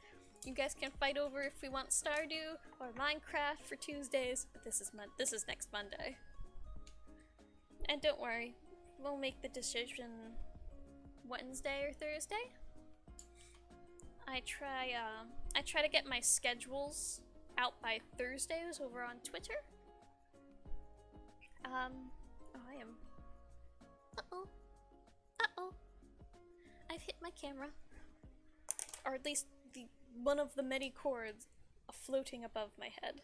A: can fight over if we want Stardew or Minecraft for Tuesdays, but this is next Monday. And don't worry, we'll make the decision Wednesday or Thursday. I try to get my schedules out by Thursdays over on Twitter. Oh, I am. Uh-oh. I've hit my camera. Or at least one of the many cords floating above my head.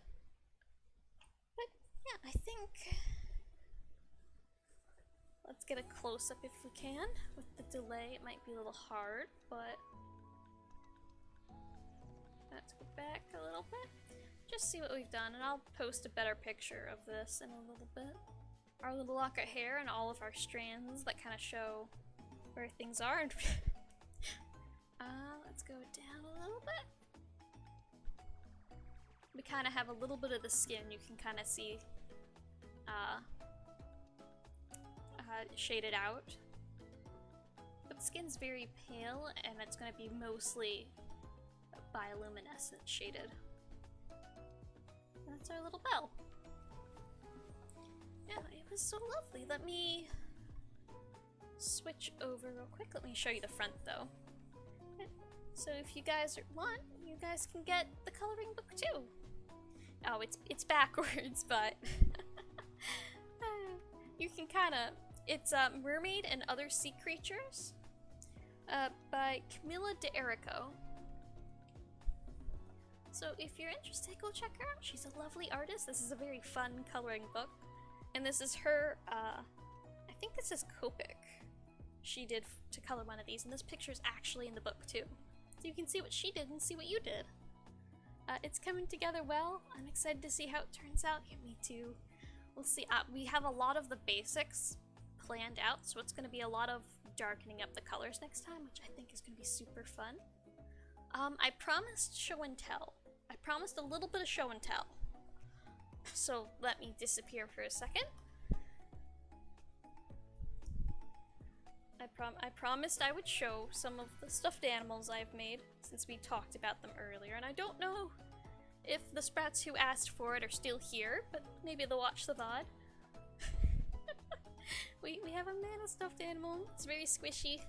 A: But yeah, I think let's get a close-up if we can. With the delay, it might be a little hard, but let's go back a little bit. Just see what we've done, and I'll post a better picture of this in a little bit. Our little lock of hair and all of our strands that kind of show where things are. And let's go down a little bit. We kind of have a little bit of the skin you can kind of see shaded out. But the skin's very pale, and it's going to be mostly bioluminescent shaded. That's our little bell. Yeah, it is so lovely. Let me switch over real quick. Let me show you the front though. So if you guys want, you guys can get the coloring book too. Oh, it's backwards, but you can kind of. It's Mermaid and Other Sea Creatures by Camila de Erico. So if you're interested, go check her out. She's a lovely artist. This is a very fun coloring book. And this is her, I think this is Copic she did to color one of these. And this picture is actually in the book too. So you can see what she did and see what you did. It's coming together well. I'm excited to see how it turns out. Yeah, me too. We'll see. We have a lot of the basics planned out, so it's going to be a lot of darkening up the colors next time, which I think is going to be super fun. I promised show and tell. I promised a little bit of show and tell. So let me disappear for a second. I promised I would show some of the stuffed animals I've made, since we talked about them earlier, and I don't know if the Sprouts who asked for it are still here, but maybe they'll watch the VOD. we have a mana stuffed animal. It's very squishy.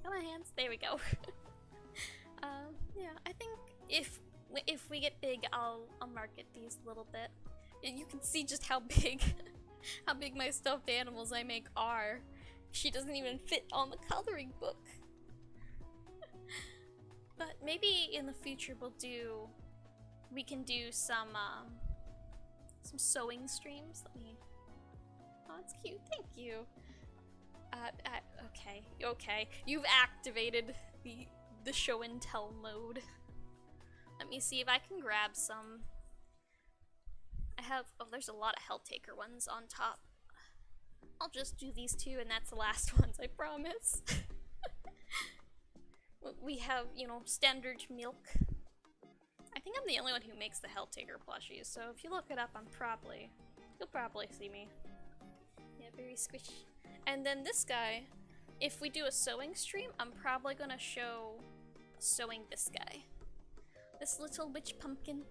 A: Come on, hands. There we go. Yeah, I think if we get big, I'll market these a little bit. And you can see just how big how big my stuffed animals I make are. She doesn't even fit on the coloring book. But maybe in the future we can do some sewing streams. Let me. Oh, it's cute. Thank you. Okay. You've activated the show and tell mode. Let me see if I can grab some. There's a lot of Helltaker ones on top. I'll just do these two and that's the last ones, I promise. We have, standard milk. I think I'm the only one who makes the Helltaker plushies, so if you look it up, you'll probably see me. Yeah, very squishy. And then this guy, if we do a sewing stream, I'm probably gonna show sewing this guy. This little witch pumpkin.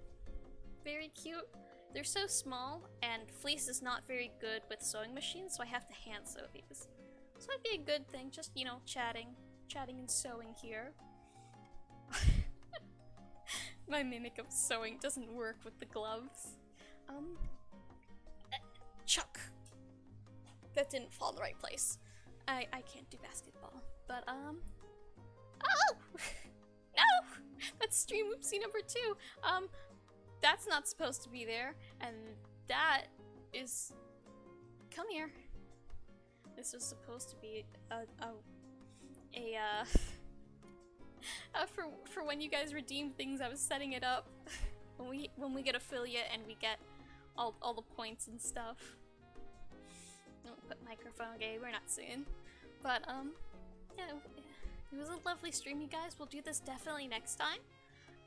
A: Very cute. They're so small, and Fleece is not very good with sewing machines, so I have to hand sew these. So it'd be a good thing, just, chatting and sewing here. My mimic of sewing doesn't work with the gloves. Chuck! That didn't fall in the right place. I can't do basketball, but, oh! No! That's stream oopsie number 2. That's not supposed to be there, and that is... Come here. This was supposed to be for when you guys redeem things. I was setting it up when we get affiliate and we get all the points and stuff. Don't put microphone. Okay, we're not seeing. But yeah, it was a lovely stream, you guys. We'll do this definitely next time.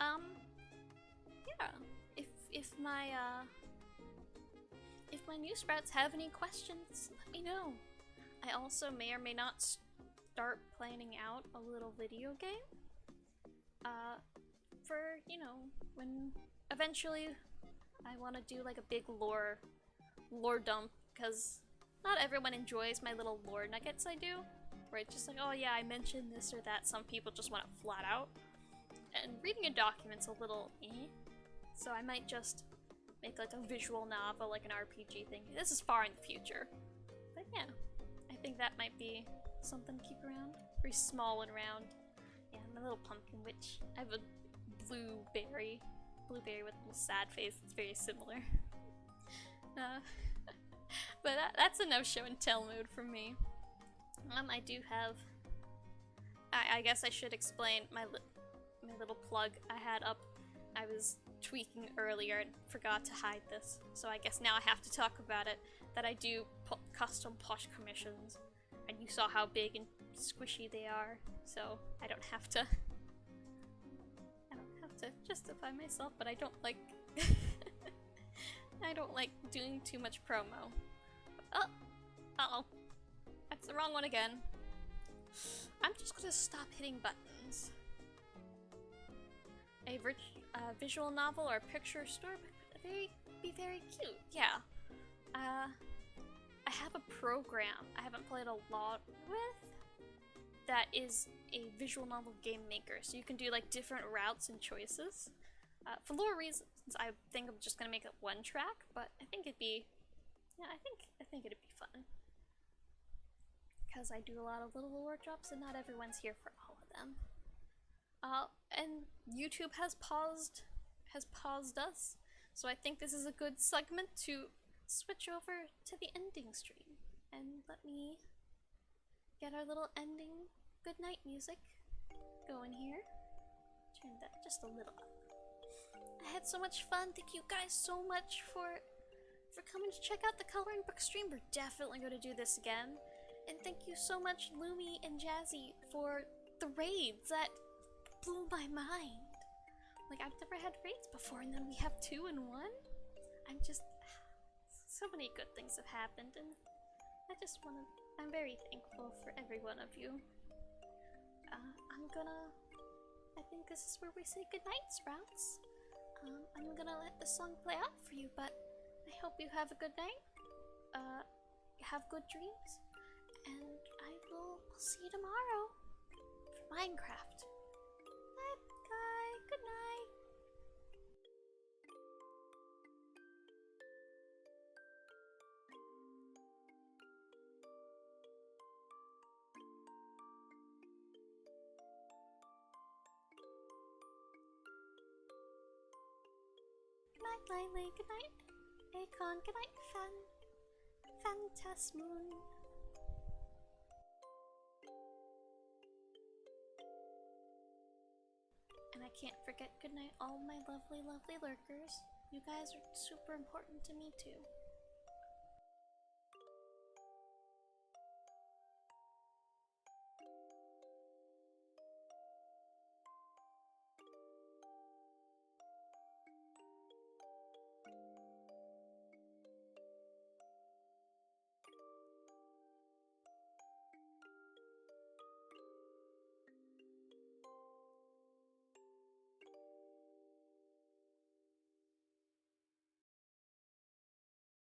A: Yeah. If my new Sprouts have any questions, let me know. I also may or may not start planning out a little video game. For, when eventually I want to do like a big lore dump, because not everyone enjoys my little lore nuggets I do. Where it's just like, oh yeah, I mentioned this or that. Some people just want it flat out. And reading a document's a little so I might just make like a visual novel, like an RPG thing. This is far in the future. But yeah, I think that might be something to keep around. Very small and round. Yeah, my little pumpkin witch. I have a blueberry with a little sad face. It's very similar. But that's enough show and tell mode from me. I do have... I guess I should explain my little plug I had up. I was tweaking earlier and forgot to hide this, so I guess now I have to talk about it, that I do custom plush commissions, and you saw how big and squishy they are, so I don't have to justify myself, but I don't like I don't like doing too much promo. Uh-oh. That's the wrong one again. I'm just gonna stop hitting buttons. A visual novel or a picture story would be very cute, yeah. have a program I haven't played a lot with that is a visual novel game maker, so you can do like different routes and choices. For lore reasons, I think I'm just gonna make it one track, but I think it'd be, yeah, I think it'd be fun because I do a lot of little lore drops, and not everyone's here for all of them. And YouTube has paused us, so I think this is a good segment to switch over to the ending stream. And let me get our little ending goodnight music going here. Turn that just a little up. I had so much fun. Thank you guys so much for coming to check out the coloring book stream. We're definitely going to do this again. And thank you so much, Lumi and Jazzy, for the raids. That blew my mind. Like, I've never had raids before, and then we have 2 in 1. I'm just, so many good things have happened, and I'm very thankful for every one of you. I think this is where we say goodnight, Sprouts. I'm gonna let the song play out for you, but I hope you have a good night. Have good dreams, and I'll see you tomorrow for Minecraft. Bye, guy. Good night. Good night, Lily. Good night, Akon. Good night, Fantasmoon. And I can't forget good night all my lovely, lovely lurkers. You guys are super important to me too.